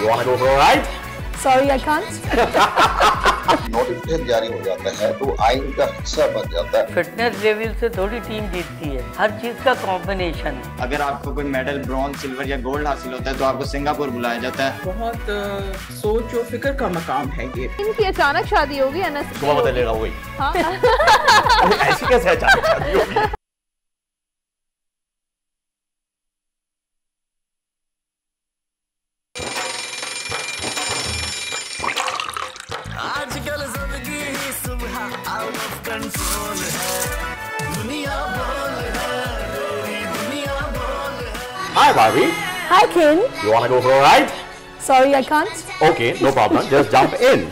You wanna go for a ride? Sorry, I can't. Notification जारी हो जाता है तो आइन का हिस्सा बन जाता है। फिटनेस लेवल से थोड़ी टीम जीतती है, हर चीज का कॉम्बिनेशन है। अगर आपको कोई मेडल ब्रॉन्ज, सिल्वर या गोल्ड हासिल होता है तो आपको सिंगापुर बुलाया जाता है। बहुत सोच और फिक्र का मकाम है ये। इनकी अचानक शादी होगी अनस। सुबह बदलेगा वही। हाँ। ऐसी कैसे अचानक शादी होगी? आजकल जिंदगी ही सुबह आउट ऑफ कंट्रोल है, दुनिया बोल है, पूरी दुनिया बोल है। Hi Barbie. Hi Ken. You wanna go for a ride? Sorry, I can't. Okay, no problem. Just jump in.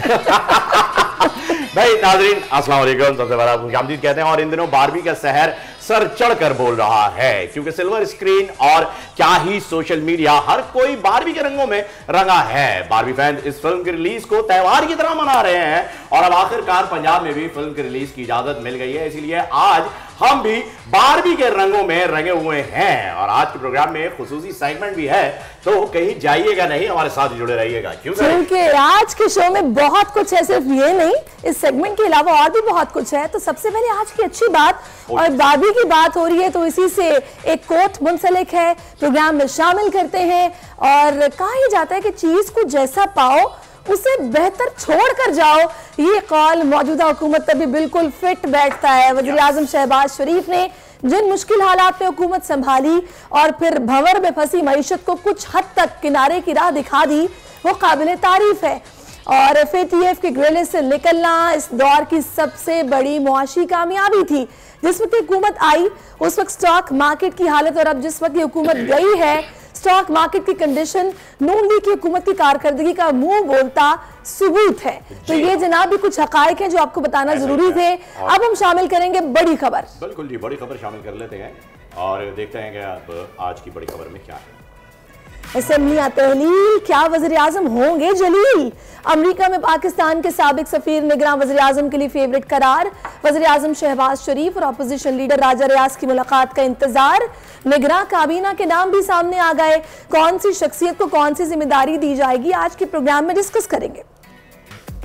भाई नाजरीन अस्सलाम वालेकुम, सबसे बड़ा खुशामदीद कहते हैं। और इन दिनों बारबी का शहर सर चढ़कर बोल रहा है क्योंकि सिल्वर स्क्रीन और क्या ही सोशल मीडिया हर कोई बारबी के रंगों में रंगा है। बारबी फैन इस फिल्म की रिलीज को त्योहार की तरह मना रहे हैं और अब आखिरकार पंजाब में भी फिल्म की रिलीज की इजाजत मिल गई है, इसीलिए आज हम भी बारबी के रंगों में रंगे हुए हैं। और आज के प्रोग्राम में खुसूसी सेगमेंट भी है, तो कहीं जाइएगा नहीं, हमारे साथ जुड़े रहिएगा क्योंकि आज के शो में बहुत कुछ है, सिर्फ ये नहीं, इस सेगमेंट के अलावा और भी बहुत कुछ है। तो सबसे पहले आज की अच्छी बात, और बारबी की बात हो रही है तो इसी से एक कोट मुंसलिक है, प्रोग्राम में शामिल करते हैं। और कहा यह जाता है कि चीज को जैसा पाओ उसे बेहतर छोड़ कर जाओ, ये कौल मौजूदा हुकूमत तभी बिल्कुल फिट बैठता है। वज़ीर आज़म शहबाज शरीफ ने जिन मुश्किल हालात में हुकूमत संभाली और फिर भंवर में फंसी मईशत को कुछ हद तक किनारे की राह दिखा दी, वो काबिल तारीफ है। और FATF के ग्रिल से निकलना इस दौर की सबसे बड़ी मुआशी कामयाबी थी। जिस वक्त हुकूमत आई उस वक्त स्टॉक मार्केट की हालत, और अब जिस वक्त हुकूमत गई है स्टॉक मार्केट की कंडीशन नून लीग की हुकूमत की कारकर्दगी का मुंह बोलता सबूत है। तो ये जनाब भी कुछ हकायक हैं जो आपको बताना जरूरी थे। अब हम शामिल करेंगे बड़ी खबर। बिल्कुल जी, बड़ी खबर शामिल कर लेते हैं और देखते हैं कि अब आज की बड़ी खबर में क्या है। असेंबली तहलील, क्या वज़ीर आज़म होंगे जलील? अमेरिका में पाकिस्तान के साबिक सफीर निगरान वज़ीर आज़म के लिए फेवरेट करार। वज़ीर आज़म शहबाज शरीफ और अपोजिशन लीडर राजा रियाज की मुलाकात का इंतजार। निगरान काबीना के नाम भी सामने आ गए। कौन सी शख्सियत को कौन सी जिम्मेदारी दी जाएगी, आज के प्रोग्राम में डिस्कस करेंगे।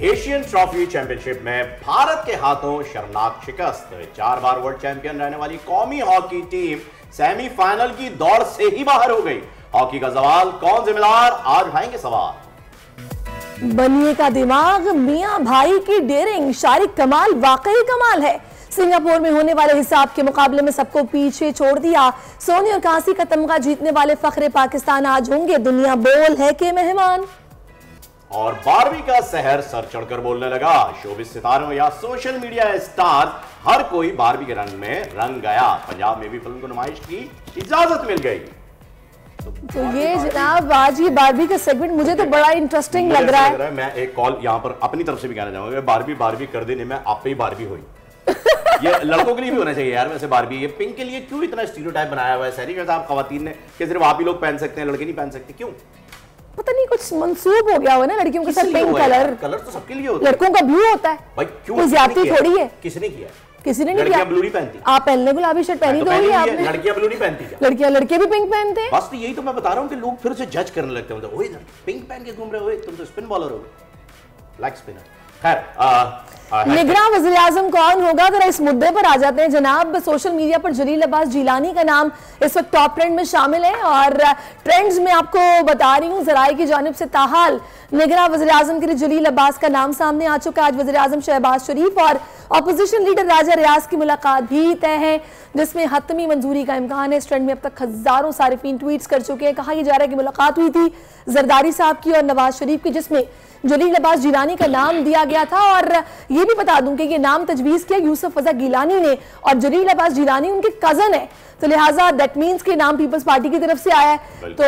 एशियन ट्रॉफी चैंपियनशिप में भारत के हाथों शर्मनाक शिकस्त। 4 बार वर्ल्ड चैंपियन रहने वाली कौमी हॉकी टीम सेमीफाइनल की दौड़ से ही बाहर हो गई। हॉकी का सवाल, कौन जिम्मेदार, आज उठाएंगे सवाल। बनिए का दिमाग, मियां भाई की डेयरिंग, शारिक कमाल वाकई कमाल है। सिंगापुर में होने वाले हिसाब के मुकाबले में सबको पीछे छोड़ दिया। सोने और कांसी का तमगा जीतने वाले फखरे पाकिस्तान आज होंगे दुनिया बोल है के मेहमान। और बारबी का शहर सर चढ़कर बोलने लगा। शोबिस सितारों या सोशल मीडिया स्टार हर कोई बारबी के रंग में रंग गया। पंजाब में भी फिल्म को नुमाइश की इजाजत मिल गई। तो ये जनाब आज ये बारबी का सेगमेंट मुझे तो बड़ा इंटरेस्टिंग लग रहा है। मैं एक कॉल यहाँ पर अपनी तरफ से भी कहना चाहूंगा, बारबी कर देने में आप पे ही बारबी हुई। ये लड़कों के लिए भी होना चाहिए यार। वैसे बारबी ये पिंक के लिए क्यों इतना स्टीरियोटाइप बनाया हुआ है शहरी के साथ खवातीन ने कि सिर्फ आप ही लोग पहन सकते हैं, लड़के नहीं पहन सकते, क्यों? पता नहीं कुछ मंसूब हो गया हो ना लड़कियों के साथ पिंक कलर तो सबके लिए होता है। लड़कों का ब्लू होता है भाई, क्यों? कोई ज्यादती थोड़ी है। किसने किया? किसी ने नहीं किया। लड़कियां ब्लू नहीं पहनती। आप पहनने गुलाबी शर्ट पहनी तो होगी आपने। लड़कियां ब्लू नहीं पहनती क्या? लड़के भी पिंक पहनते हैं। बस तो यही तो मैं बता रहा हूँ कि लोग फिर से जज करने लगते हैं, ओए पिंक पहन के घूम रहे हो, तुम तो स्पिन बॉलर हो, लेग स्पिनर। खैर निगरान वज़ीर आज़म कौन होगा, अगर इस मुद्दे पर आ जाते हैं जनाब। सोशल मीडिया पर जलील अब्बास जिलानी का नाम इस वक्त टॉप ट्रेंड में शामिल है और ट्रेंड्स में आपको बता रही हूँ ज़राए की जानिब से ताहाल निगरान वज़ीर आज़म के लिए जलील अब्बास का नाम सामने आ चुका है। आज वज़ीर आज़म शहबाज शरीफ और अपोजिशन लीडर राजा रियाज की मुलाकात भी तय है, जिसमें हतमी मंजूरी का इम्कान है। इस ट्रेंड में अब तक हजारों सारिफीन ट्वीट्स कर चुके हैं। कहा यह जा रहा है कि मुलाकात हुई थी जरदारी साहब की और नवाज शरीफ की, जिसमें जलील अब्बास जिलानी का नाम दिया गया था। और ये भी बता दूं कि ये नाम तजवीज किया यूसुफ रजा गिलानी ने, और जलील अब्बास जिलानी उनके कजन है, तो लिहाजा दैट मींस के नाम पीपल्स पार्टी की तरफ से आया है। तो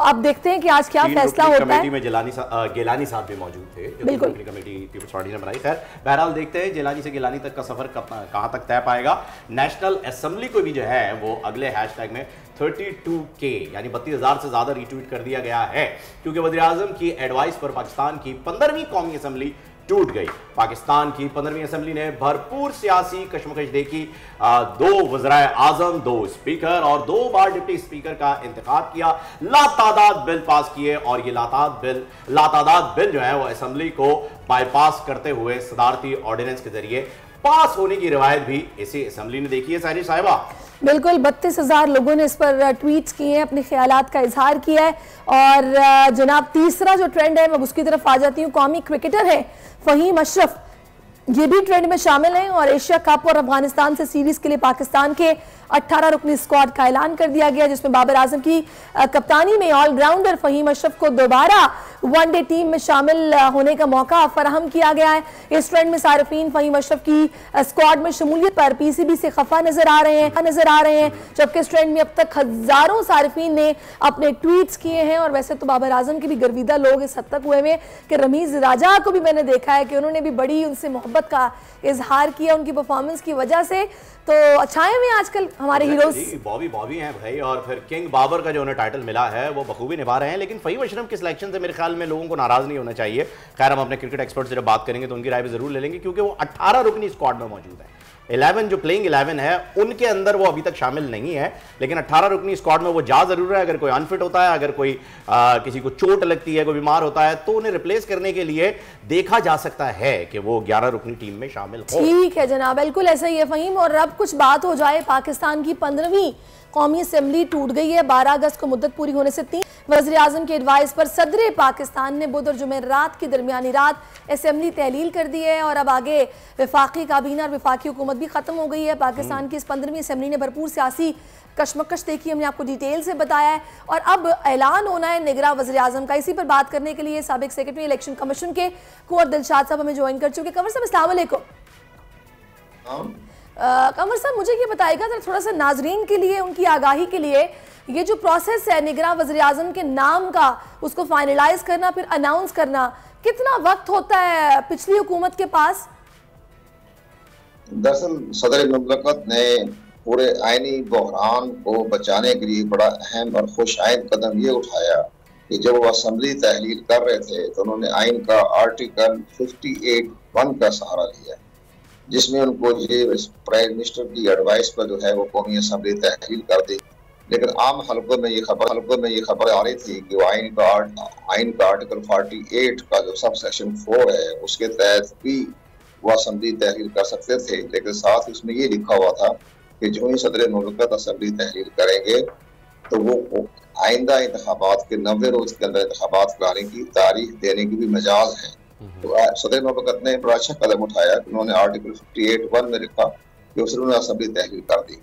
अब देखते हैं कि आज क्या फैसला होता है। कमेटी में गिलानी साहब भी मौजूद थे, बिल्कुल कमेटी पीपल्स पार्टी ने बनाई। खैर बहरहाल देखते हैं जिलानी से गिलानी तक का सफर कहां तक तय पाएगा। नेशनल असेंबली को भी जो है वो अगले हैशटैग में 32K यानी 32,000 से ज्यादा रीट्वीट कर दिया गया है, क्योंकि वज़ीर आज़म की एडवाइस पर पाकिस्तान की 15वीं कौमी असेंबली टूट गई। पाकिस्तान की 15वीं असेंबली ने भरपूर सियासी कशमकश देखी। 2 वज़राए आज़म, 2 स्पीकर और 2 बार डिप्टी स्पीकर का इंतखाब किया। लातादाद बिल पास किए और ये लातादाद बिल जो है वो असेंबली को बाईपास करते हुए सदारती ऑर्डिनेंस के जरिए पास होने की रिवायत भी इसी असेंबली ने देखी है। सारी साहिबा, बिल्कुल 32,000 लोगों ने इस पर ट्वीट्स किए हैं, अपने ख्यालात का इजहार किया है। और जनाब तीसरा जो ट्रेंड है मैं उसकी तरफ आ जाती हूँ। कौमी क्रिकेटर है फ़हीम अशरफ, ये भी ट्रेंड में शामिल हैं और एशिया कप और अफगानिस्तान से सीरीज के लिए पाकिस्तान के 18 रुकनी स्क्वाड का ऐलान कर दिया गया, जिसमें बाबर आजम की कप्तानी में ऑलराउंडर फ़हीम अशरफ को दोबारा वनडे टीम में शामिल होने का मौका फराहम किया गया है। इस ट्रेंड में सारिफीन फ़हीम अशरफ की स्क्वाड में शमूलियत पर पीसीबी से खफा नजर आ रहे हैं, जबकि इस ट्रेंड में अब तक हजारों सारिफीन ने अपने ट्वीट्स किए हैं। और वैसे तो बाबर आजम के भी गर्विदा लोग इस हद तक हुए हैं कि रमीज राजा को भी मैंने देखा है कि उन्होंने भी बड़ी उनसे मोहब्बत का इजहार किया उनकी परफॉर्मेंस की वजह से। तो अच्छाए में आजकल हमारे हीरोज बॉबी हैं भाई, और फिर किंग बाबर का जो उन्हें टाइटल मिला है वो बखूबी निभा रहे हैं। लेकिन फ़हीम अशरफ के सिलेक्शन से मेरे ख्याल में लोगों को नाराज नहीं होना चाहिए। खैर, हम अपने क्रिकेट एक्सपर्ट से जब बात करेंगे तो उनकी राय भी जरूर ले लेंगे, क्योंकि वो 18 रुकनी स्क्वाड में मौजूद है। 11 जो प्लेइंग 11 है उनके अंदर वो अभी तक शामिल नहीं है, लेकिन 18 रुकनी स्क्वाड में वो जा जरूर है। अगर कोई अनफिट होता है, अगर कोई किसी को चोट लगती है, कोई बीमार होता है, तो उन्हें रिप्लेस करने के लिए देखा जा सकता है कि वो 11 रुकनी टीम में शामिल हो। ठीक है जनाब, बिल्कुल ऐसा ही है फ़हीम। और अब कुछ बात हो जाए, पाकिस्तान की 15वीं कौमी असेंबली टूट गई है। 12 अगस्त को मुद्दत पूरी होने से 3 वज़ीर आज़म के एडवाइस पर सदर पाकिस्तान ने बुध और जुमेरात की दरमियानी रात असेंबली तहलील कर दी है। और अब आगे वफाकी काबीना और वफाकी हुकूमत भी खत्म हो गई है। पाकिस्तान की इस 15वीं असेंबली ने भरपूर सियासी कशमकश देखी, हमने आपको डिटेल से बताया है। और अब ऐलान होना है निगरां वज़ीर आज़म का। इसी पर बात करने के लिए साबिक सेक्रेटरी इलेक्शन कमीशन के कुंवर दिलशाद साहब हमें ज्वाइन कर चुके। कंवर साहब अस्सलाम वालेकुम। कंवर साहब, मुझे ये बताएगा थोड़ा सा नाजरीन के लिए, उनकी आगाही के लिए, ये जो प्रोसेस है निगरां वज़ीर आज़म के नाम का, उसको फाइनलाइज करना फिर अनाउंस करना, कितना वक्त होता है पिछली हुकूमत के पास? दरअसल सदर मुमलकत ने पूरे आईनी बहरान को बचाने के लिए बड़ा अहम और खुश आइन कदम ये उठाया कि जब वो असेंबली तहलील कर रहे थे तो उन्होंने आइन का आर्टिकल 58(1) का सहारा लिया, जिसमें उनको ये प्राइम मिनिस्टर की एडवाइस पर जो है वो कौमी असेंबली तहलील कर दी। लेकिन आम हल्कों में ये खबर आ रही थी कि वो आइन का आर्टिकल 48 का जो सब सेक्शन 4 है उसके तहत भी वो असेंबली तहलील कर सकते थे। लेकिन साथ उसमें ये लिखा हुआ था कि जो ही सदर मुमलकत असेंबली तहलील करेंगे तो वो आइंदा इंतखाबात के 90 रोज के अंदर इंतखाबात कराने की तारीख देने की भी मजाज है। तो सदर मुमलकत ने बड़ा अच्छा कदम उठाया, उन्होंने आर्टिकल 58(1) में लिखा कि उन्होंने असेंबली तहलील कर दी।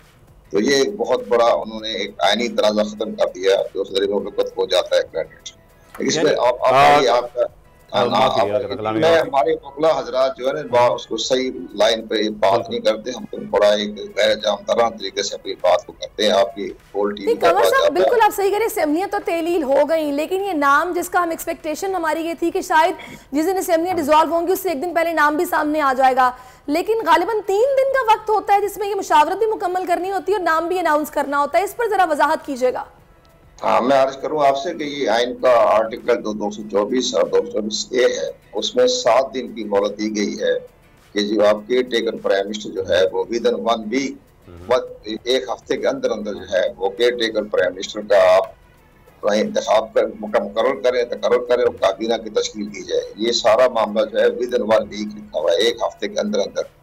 तो ये एक बहुत बड़ा उन्होंने एक आईनी तनाज़ा खत्म कर दिया जो सदर मुमलकत हो जाता है कैंडिडेट। इसमें हमारे मुगला हजरात जो है ना उसको सही लाइन पे बात नहीं करते, हम तो बड़ा एक गैर जानदाराना तरीके से अपनी बात को करते हैं। आपकी बोल टीवी बिल्कुल आप सही कह रहे हैं, असेंबलियां तो तहलील हो गई, लेकिन ये नाम जिसका हम एक्सपेक्टेशन हमारी ये थी कि शायद जिस दिन असेंबलियां डिसॉल्व होंगी उससे एक दिन पहले नाम भी सामने आ जाएगा, लेकिन गालिबन 3 दिन का वक्त होता है जिसमें ये मुशावरत भी मुकम्मल करनी होती है और नाम भी अनाउंस करना होता है। इस पर जरा वजाहत कीजिएगा। हाँ, मैं अर्ज करूँ आपसे कि ये आइन का आर्टिकल 224 और 224A है, उसमें 7 दिन की मोहलत दी गई है कि जो आप केयर टेकर प्राइम मिनिस्टर जो है वो विदिन 1 वीक, एक हफ्ते के अंदर अंदर जो है वो केयर टेकर प्राइम मिनिस्टर का आप इंतखाब कर तकर्रर करें और काबीना की तश्कील की जाए। ये सारा मामला जो है विदिन 1 वीक लिखा हुआ है, एक हफ्ते के अंदर अंदर।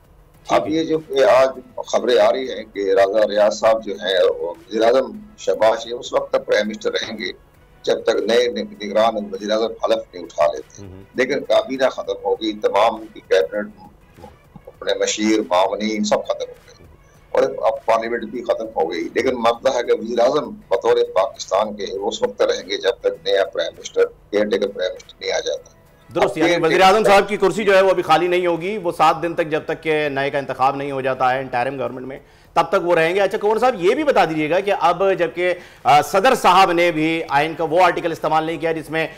अब ये जो आज खबरें आ रही हैं कि राजा रियाज साहब जो है वज़ीर आज़म शहबाज ये उस वक्त तक प्राइम मिनिस्टर रहेंगे जब तक नए निगरान वज़ीर आज़म हलफ नहीं उठा लेते। लेकिन काबीना खत्म हो गई, तमाम उनकी कैबिनेट अपने मशीर मामनीन सब खत्म हो गए और अब पार्लियामेंट भी खत्म हो गई। लेकिन मसला है कि वज़ीर आज़म बतौर पाकिस्तान के उस वक्त रहेंगे जब तक नया prime minister care taker prime minister नहीं आ जाता। दुरुस्त, यानी वज़ीर आज़म साहब की कुर्सी जो है वो अभी खाली नहीं होगी, वो 7 दिन तक जब तक के नए का इंतखाब नहीं हो जाता है इंटरिम गवर्नमेंट में तब तक वो रहेंगे। अच्छा कंवर साहब, ये भी बता दीजिएगा कि अब जबकि सदर साहब ने भी आइन का वो आर्टिकल इस्तेमाल नहीं किया जिसमें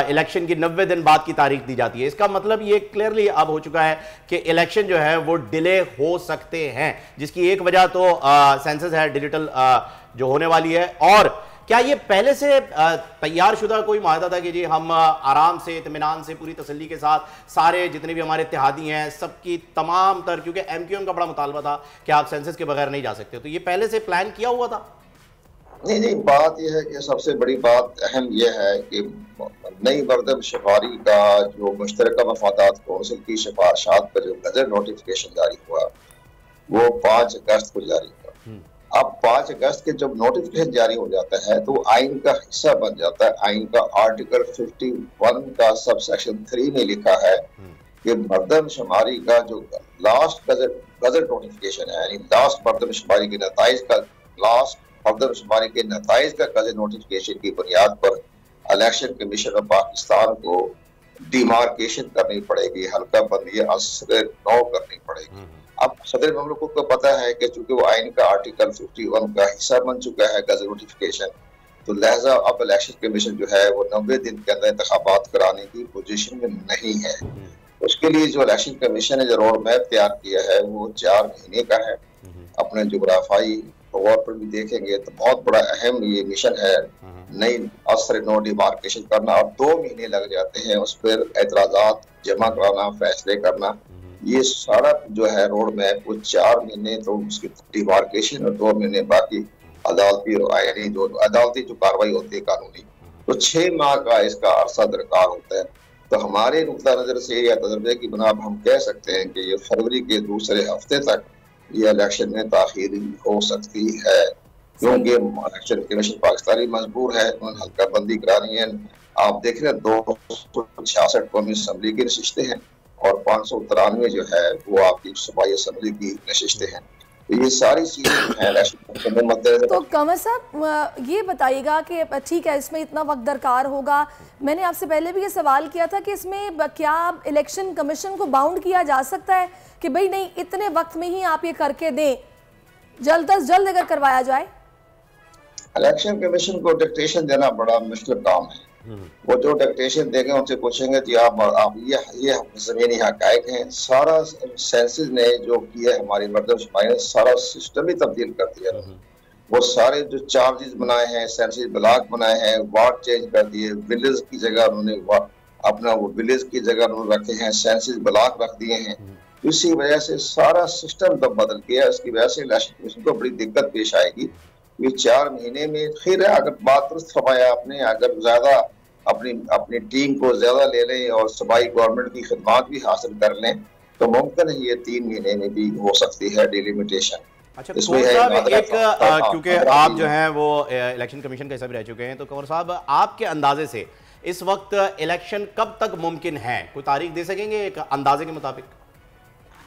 इलेक्शन की 90 दिन बाद की तारीख दी जाती है, इसका मतलब ये क्लियरली अब हो चुका है कि इलेक्शन जो है वो डिले हो सकते हैं, जिसकी एक वजह तो सेंसस है डिजिटल जो होने वाली है, और क्या ये पहले से तैयार शुदा कोई माहदा था कि जी हम आराम से, इत्मीनान से, पूरी तसल्ली के साथ सारे जितने भी हमारे इत्तेहादी हैं सबकी तमाम तर, क्योंकि MQM का बड़ा मुतालबा था कि आप सेंसस के बगैर नहीं जा सकते, तो ये पहले से प्लान किया हुआ था? नहीं, बात यह है कि सबसे बड़ी बात अहम यह है कि नई मरदम शुमारी का जो मुश्तरका मफादात कौंसिल की सिफारिशात पर जो गजट नोटिफिकेशन जारी हुआ वो 5 अगस्त को जारी हुआ। अब 5 अगस्त के जब नोटिफिकेशन जारी हो जाता है तो आइन का हिस्सा बन जाता है। आइन का आर्टिकल 51 का सब सेक्शन 3 में लिखा है कि मरदम शुमारी का जो लास्ट गजट नोटिफिकेशन है, यानी लास्ट मरदम शुमारी के नताइज का मरदम शुमारी के नताइज का गजट नोटिफिकेशन की बुनियाद पर इलेक्शन कमीशन ऑफ पाकिस्तान को डिमार्केशन करनी पड़ेगी, हल्का बंदी असर 9 करनी पड़ेगी। अब सदर ममलकत को पता है कि चूंकि वो आइन का आर्टिकल 51 का हिस्सा बन चुका है गजट नोटिफिकेशन, तो लिहाजा अब इलेक्शन कमीशन जो है वो 90 दिन के अंदर इंतखाबात कराने की पोजीशन में नहीं है। उसके लिए जो इलेक्शन कमीशन ने जो रोड मैप तैयार किया है वो 4 महीने का है। अपने जोग्राफाई तौर पर भी देखेंगे तो बहुत बड़ा अहम ये मिशन है, नई असर 9 डिमार्केशन करना, और 2 महीने लग जाते हैं उस पर एतराजात जमा कराना, फैसले करना। ये सारा जो है रोड मैप वो 4 महीने तो उसकी डिमार्केशन और 2 महीने बाकी अदालती जो कार्रवाई होती है कानूनी, तो 6 माह का इसका अरसा दरकार होता है। तो हमारे नुक्ता नजर से या तजर्बे की बुनियाद पर हम कह सकते हैं कि ये फरवरी के दूसरे हफ्ते तक ये इलेक्शन में ताखीर हो सकती है, क्योंकि इलेक्शन कमीशन पाकिस्तानी मजबूर है, उन्हें हल्का बंदी करानी है। आप देख रहे हैं 266 कौमी असम्बली की नशिस्तें हैं और 593 जो है वो आपकी सूबाई असम्बली की नशिस्तें हैं। तो ये सारी चीजें हैं। तो कमर साहब ये बताइएगा कि ठीक है इसमें इतना वक्त दरकार होगा, मैंने आपसे पहले भी ये सवाल किया था कि इसमें क्या इलेक्शन कमीशन को बाउंड किया जा सकता है कि भाई नहीं इतने वक्त में ही आप ये करके दें, जल्द अज जल्द अगर करवाया जाए? इलेक्शन कमीशन को डिक्टेशन देना बड़ा मुश्किल काम है। वो जो डिक्टेशन देंगे उनसे पूछेंगे कि आप ये जमीनी हकायक हैं। सारा सेंसस ने जो किया है हमारी मरदम शुमारी ने सारा सिस्टम ही तब्दील कर दिया। वो सारे जो चार्जेस बनाए हैं, सेंसस ब्लॉक बनाए हैं, वार्ड चेंज कर दिए, विलेज की जगह उन्होंने अपना वो विलेज की जगह उन्होंने रखे हैं, सेंसस ब्लॉक रख दिए हैं। इसी वजह से सारा सिस्टम तो बदल गया। इसकी वजह से इलेक्शन कमीशन को बड़ी दिक्कत पेश आएगी। ये 4 महीने में खैर अगर बात दुरुस्त फरमाया आपने, अगर ज्यादा अपनी टीम को ज्यादा ले लें और सूबाई गवर्नमेंट की खिदमत भी हासिल कर लें तो मुमकिन है ये 3 महीने में भी हो सकती है डिलिमिटेशन। अच्छा कंवर साहब, एक क्योंकि आप जो हैं वो इलेक्शन कमीशन का हिस्सा भी रह चुके हैं, तो कंवर साहब आपके अंदाजे से इस वक्त इलेक्शन कब तक मुमकिन है? कोई तारीख दे सकेंगे एक अंदाजे के मुताबिक?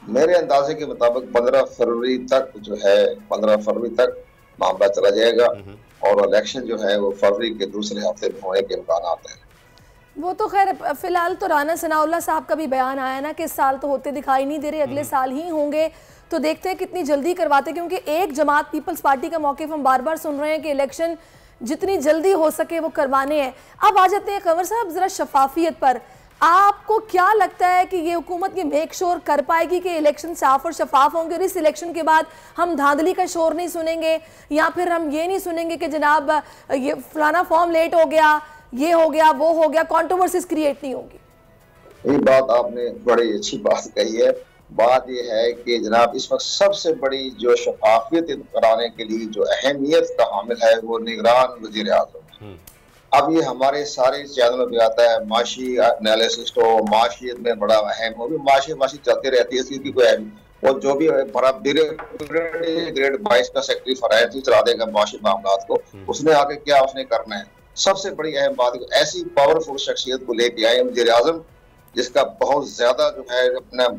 मेरे अंदाजे के मुताबिक 15 फरवरी तक जो है 15 फरवरी तक मामला चला जाएगा और इलेक्शन जो है वो फरवरी के दूसरे हफ्ते में होने के इम्कान हैं। वो तो खैर फिलहाल तो राना सनाउल्लाह साहब का भी बयान आया ना कि इस साल तो होते दिखाई नहीं दे रहे, अगले साल ही होंगे। तो देखते हैं कितनी जल्दी करवाते, क्योंकि एक जमात पीपल्स पार्टी का मौक़िफ़ हम बार बार सुन रहे हैं कि इलेक्शन जितनी जल्दी हो सके वो करवाने हैं। अब आ जाते हैं कंवर साहब ज़रा शफाफियत पर। आपको क्या लगता है कि ये हुकूमत ये मेक श्योर कर पाएगी कि इलेक्शन साफ और शफाफ होंगे और इस इलेक्शन के बाद हम धांधली का शोर नहीं सुनेंगे, या फिर हम ये नहीं सुनेंगे कि जनाब ये फलाना फॉर्म लेट हो गया, ये हो गया, वो हो गया, कंट्रोवर्सीज क्रिएट नहीं होगी? ये बात आपने बड़ी अच्छी बात कही है। बात ये है कि जनाब इस वक्त सबसे बड़ी जो शफाफियत कराने के लिए जो अहमियत का हामिल है वो निगरान वज़ीर आज़म। अब ये हमारे सारे चैनलों पे आता है, माशी एनालिसिस हो, माशियत में बड़ा अहम हो, माशी चलती रहती है, इसकी कोई अहम और जो भी बड़ा ग्रेड 22 का सेक्रेटरी फरायद चला देगा माशी मामलात को, उसने आगे क्या उसने करना है। सबसे बड़ी अहम बात ऐसी पावरफुल शख्सियत को लेके आए वज़ीर आज़म जिसका बहुत ज्यादा जो है अपना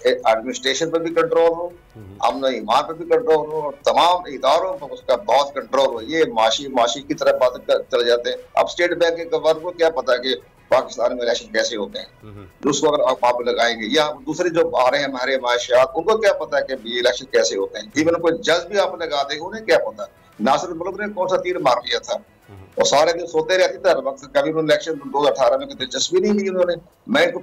एडमिनिस्ट्रेशन पर भी कंट्रोल हो, अमन ईमान पर भी कंट्रोल हो, और तमाम इदारों पर उसका बहुत कंट्रोल हो। ये माशी की तरफ बात चले जाते हैं। अब स्टेट बैंक के गवर्नर को क्या पता कि पाकिस्तान में इलेक्शन कैसे होते हैं, उसको अगर आप वहां पर लगाएंगे, या दूसरे जो आ रहे हैं हमारे माशियात उनको क्या पता कि ये इलेक्शन कैसे होते हैं। इवन कोई जज भी आप लगा देंगे उन्हें क्या पता नासिर मुल्क ने कौन सा तीर मार लिया था, और सारे दिन सोते रहते थे हर वक्त। कभी उन्होंने इलेक्शन 2018 में दिलचस्पी नहीं ली उन्होंने। मैं इनको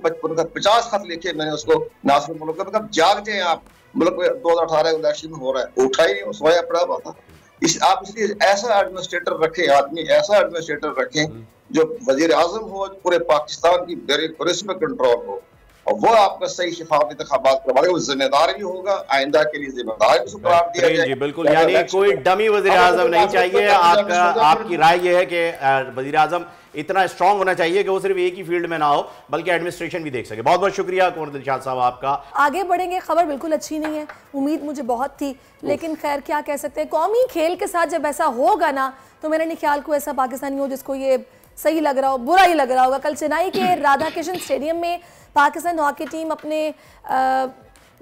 50 खत लिखे मैंने उसको नासिर मुल्क को, मतलब जाग जाए आप, मुल्क में 2018 इलेक्शन हो रहा है, उठा ही नहीं, सोया पड़ा हुआ था। आप इसलिए ऐसा एडमिनिस्ट्रेटर रखें, आदमी ऐसा एडमिनिस्ट्रेटर रखें जो वजीर आजम हो, पूरे पाकिस्तान की पुलिस में कंट्रोल हो, और वो आपका सही शफाफ इंतखाबात करवाएगा, वो जिम्मेदार भी होगा, आइंदा के लिए जिम्मेदार भी करार दिया जाए। जी बिल्कुल, यानी कोई डमी वजीर आजम नहीं चाहिए। आपकी राय यह है कि वजीर आजम इतना स्ट्रांग होना चाहिए कि वो सिर्फ एक ही फील्ड में ना हो बल्कि एडमिनिस्ट्रेशन भी देख सके। बहुत बहुत शुक्रिया कुंवर दिलशाद साहब आपका। आगे बढ़ेंगे, खबर बिल्कुल अच्छी नहीं है, उम्मीद मुझे बहुत थी, लेकिन खैर क्या कह सकते हैं। कौमी खेल के साथ जब ऐसा होगा ना, तो मेरे नहीं ख्याल को ऐसा पाकिस्तानी हो जिसको ये सही लग रहा हो, बुरा ही लग रहा होगा। कल चेन्नई के राधा कृष्ण स्टेडियम में पाकिस्तान हॉकी टीम अपने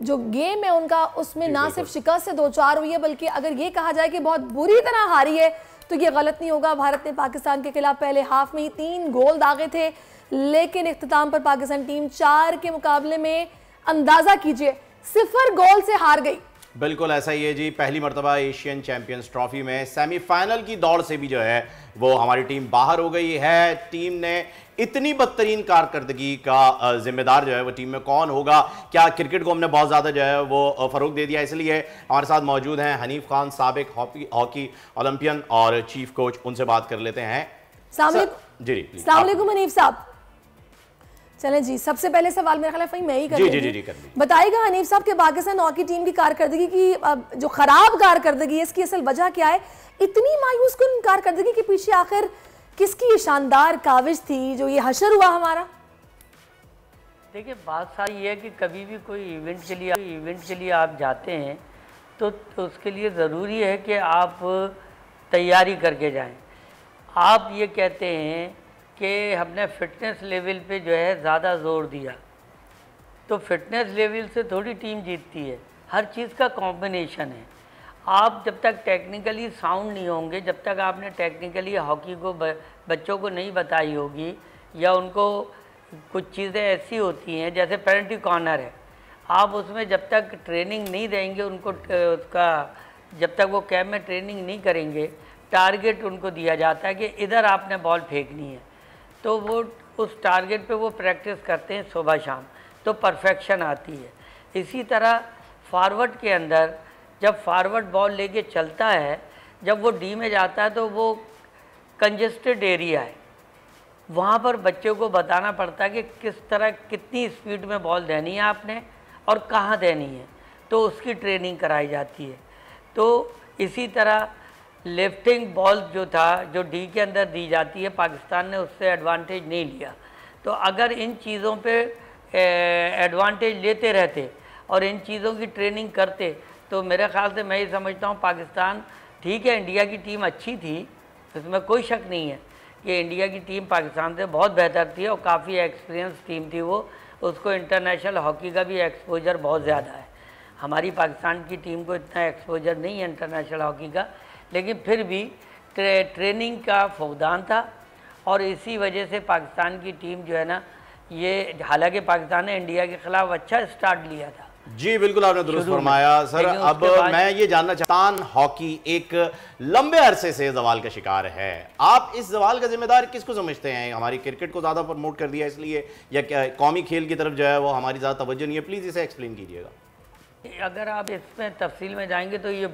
जो गेम है उनका, उसमें ना सिर्फ शिकस्त से 2-4 हुई है, बल्कि अगर ये कहा जाए कि बहुत बुरी तरह हारी है तो ये गलत नहीं होगा। भारत ने पाकिस्तान के खिलाफ पहले हाफ में ही 3 गोल दागे थे, लेकिन इख्तिताम पर पाकिस्तान टीम 4 के मुकाबले में अंदाजा कीजिए 0 गोल से हार गई। बिल्कुल ऐसा ही है जी। पहली मर्तबा एशियन चैंपियंस ट्रॉफी में सेमीफाइनल की दौड़ से भी जो है वो हमारी टीम बाहर हो गई है। टीम ने इतनी बदतरीन कारकर्दगी का जिम्मेदार जो है वो टीम में कौन होगा? क्या क्रिकेट को हमने बहुत ज़्यादा जो है वो फ़रोग दे दिया? इसलिए हमारे साथ मौजूद हैं हनीफ खान, साबिक हॉकी ओलंपियन और चीफ कोच। उनसे बात कर लेते हैं। जी अस्सलाम वालेकुम हनीफ साहब। चलें जी, सबसे पहले सवाल मेरा ख्याल है मैं ही करूंगी। बताइएगा हनीफ साहब के पाकिस्तान हॉकी टीम की कारकर्दगी की जो खराब कारकर्दगी है, इसकी असल वजह क्या है? इतनी मायूस कुन कारकर्दगी के पीछे आखिर किसकी शानदार काविश थी जो ये हशर हुआ हमारा? देखिए, बात सारी ये है कि कभी भी कोई इवेंट के लिए आप जाते हैं तो उसके लिए ज़रूरी है कि आप तैयारी करके जाएं। आप ये कहते हैं कि हमने फ़िटनेस लेवल पे जो है ज़्यादा ज़ोर दिया, तो फिटनेस लेवल से थोड़ी टीम जीतती है। हर चीज़ का कॉम्बिनेशन है। आप जब तक टेक्निकली साउंड नहीं होंगे, जब तक आपने टेक्निकली हॉकी को बच्चों को नहीं बताई होगी, या उनको कुछ चीज़ें ऐसी होती हैं जैसे पेनल्टी कॉर्नर है, आप उसमें जब तक ट्रेनिंग नहीं देंगे उनको, उसका जब तक वो कैंप में ट्रेनिंग नहीं करेंगे, टारगेट उनको दिया जाता है कि इधर आपने बॉल फेंकनी है, तो वो उस टारगेट पे वो प्रैक्टिस करते हैं सुबह शाम, तो परफेक्शन आती है। इसी तरह फॉरवर्ड के अंदर जब फॉरवर्ड बॉल लेके चलता है, जब वो डी में जाता है तो वो कंजेस्टेड एरिया है, वहाँ पर बच्चों को बताना पड़ता है कि किस तरह कितनी स्पीड में बॉल देनी है आपने और कहाँ देनी है, तो उसकी ट्रेनिंग कराई जाती है। तो इसी तरह लिफ्टिंग बॉल जो था, जो डी के अंदर दी जाती है, पाकिस्तान ने उससे एडवांटेज नहीं लिया। तो अगर इन चीज़ों पे एडवांटेज लेते रहते और इन चीज़ों की ट्रेनिंग करते, तो मेरे ख़्याल से मैं ये समझता हूँ पाकिस्तान, ठीक है इंडिया की टीम अच्छी थी, इसमें कोई शक नहीं है कि इंडिया की टीम पाकिस्तान से बहुत बेहतर थी और काफ़ी एक्सपीरियंस टीम थी वो, उसको इंटरनेशनल हॉकी का भी एक्सपोजर बहुत ज़्यादा है। हमारी पाकिस्तान की टीम को इतना एक्सपोजर नहीं है इंटरनेशनल हॉकी का, लेकिन फिर भी ट्रेनिंग का फुकदान था और इसी वजह से पाकिस्तान की टीम जो है ना, ये हालांकि पाकिस्तान ने इंडिया के खिलाफ अच्छा स्टार्ट लिया था। जी बिल्कुल, आपने दुरुस्त फरमाया सर। अब मैं ये जानना चाहता हूं, हॉकी एक लंबे अरसे से जवाल का शिकार है, आप इस जवाल का जिम्मेदार किसको समझते हैं? हमारी क्रिकेट को ज़्यादा प्रमोट कर दिया इसलिए, या क्या कौमी खेल की तरफ जो है वो हमारी ज़्यादा तवज्जो नहीं है? प्लीज़ इसे एक्सप्लेन कीजिएगा। अगर आप इसमें तफसील में जाएंगे तो ये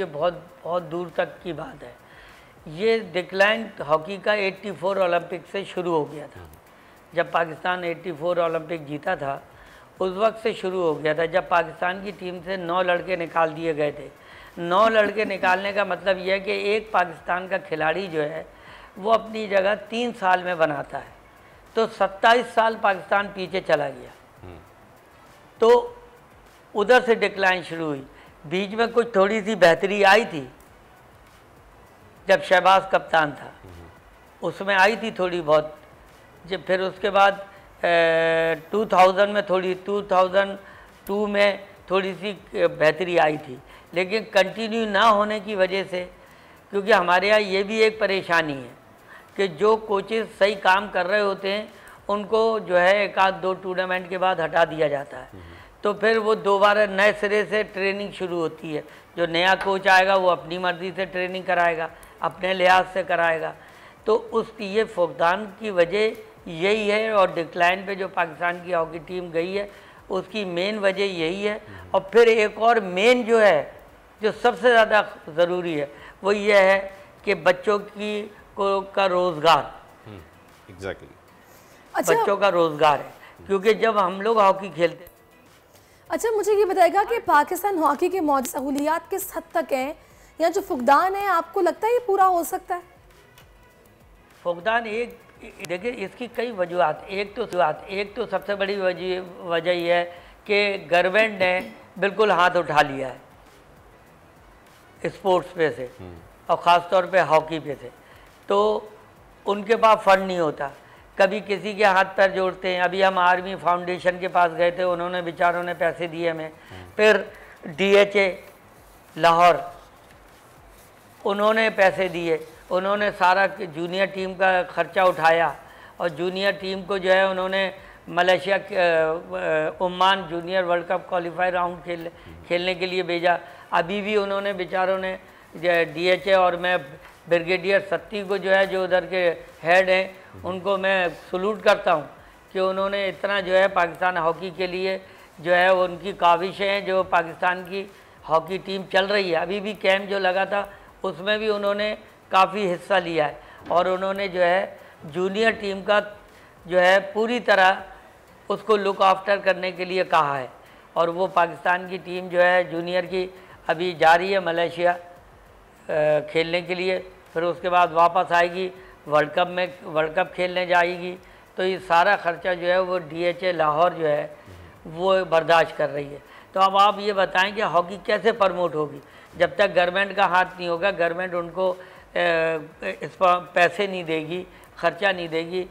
बहुत दूर तक की बात है। ये डिक्लाइन हॉकी का 84 ओलंपिक से शुरू हो गया था। जब पाकिस्तान 84 ओलंपिक जीता था उस वक्त से शुरू हो गया था, जब पाकिस्तान की टीम से 9 लड़के निकाल दिए गए थे। 9 लड़के निकालने का मतलब यह है कि एक पाकिस्तान का खिलाड़ी जो है वो अपनी जगह 3 साल में बनाता है, तो 27 साल पाकिस्तान पीछे चला गया। तो उधर से डिक्लाइन शुरू हुई। बीच में कुछ थोड़ी सी बेहतरी आई थी जब शहबाज कप्तान था, उसमें आई थी थोड़ी बहुत। जब फिर उसके बाद 2000 में 2002 में थोड़ी सी बेहतरी आई थी, लेकिन कंटिन्यू ना होने की वजह से, क्योंकि हमारे यहाँ ये भी एक परेशानी है कि जो कोचेस सही काम कर रहे होते हैं उनको जो है 1-2 टूर्नामेंट के बाद हटा दिया जाता है, तो फिर वो दोबारा नए सिरे से ट्रेनिंग शुरू होती है। जो नया कोच आएगा वो अपनी मर्ज़ी से ट्रेनिंग कराएगा, अपने लिहाज से कराएगा। तो उसकी ये फुकदान की वजह यही है, और डिक्लाइन पे जो पाकिस्तान की हॉकी टीम गई है उसकी मेन वजह यही है। और फिर एक और मेन जो है, जो सबसे ज़्यादा ज़रूरी है, वो ये है कि बच्चों का रोज़गार, एग्जैक्टली बच्चों का रोज़गार है, क्योंकि जब हम लोग हॉकी खेलते। अच्छा, मुझे ये बताएगा कि पाकिस्तान हॉकी के मौजूद सहूलियात किस हद तक हैं, या जो फुकदान है आपको लगता है ये पूरा हो सकता है? फुकदान एक, देखिए इसकी कई वजूहत, एक तो सबसे बड़ी वजह यह है कि गवर्नमेंट ने बिल्कुल हाथ उठा लिया है स्पोर्ट्स पे से, और ख़ास तौर पे हॉकी पे से, तो उनके पास फंड नहीं होता, कभी किसी के हाथ पैर जोड़ते हैं। अभी हम आर्मी फाउंडेशन के पास गए थे, उन्होंने बेचारों ने पैसे दिए हमें, फिर DHA लाहौर उन्होंने पैसे दिए, उन्होंने सारा जूनियर टीम का ख़र्चा उठाया, और जूनियर टीम को जो है उन्होंने Malaysia Oman junior world cup qualify round खेलने के लिए भेजा। अभी भी उन्होंने बेचारों ने DHA, और मैं ब्रिगेडियर सत्ती को जो है, जो उधर के हेड हैं, उनको मैं सलूट करता हूँ कि उन्होंने इतना जो है पाकिस्तान हॉकी के लिए जो है उनकी काविशें हैं, जो पाकिस्तान की हॉकी टीम चल रही है, अभी भी कैंप जो लगा था उसमें भी उन्होंने काफ़ी हिस्सा लिया है, और उन्होंने जो है जूनियर टीम का जो है पूरी तरह उसको लुक आफ्टर करने के लिए कहा है, और वो पाकिस्तान की टीम जो है जूनियर की अभी जा रही है मलेशिया खेलने के लिए, फिर उसके बाद वापस आएगी वर्ल्ड कप खेलने जाएगी। तो ये सारा ख़र्चा जो है वो DHA लाहौर जो है वो बर्दाश्त कर रही है। तो अब आप ये बताएं कि हॉकी कैसे प्रमोट होगी जब तक गवर्नमेंट का हाथ नहीं होगा, गवर्नमेंट उनको इस पर पैसे नहीं देगी, ख़र्चा नहीं देगी,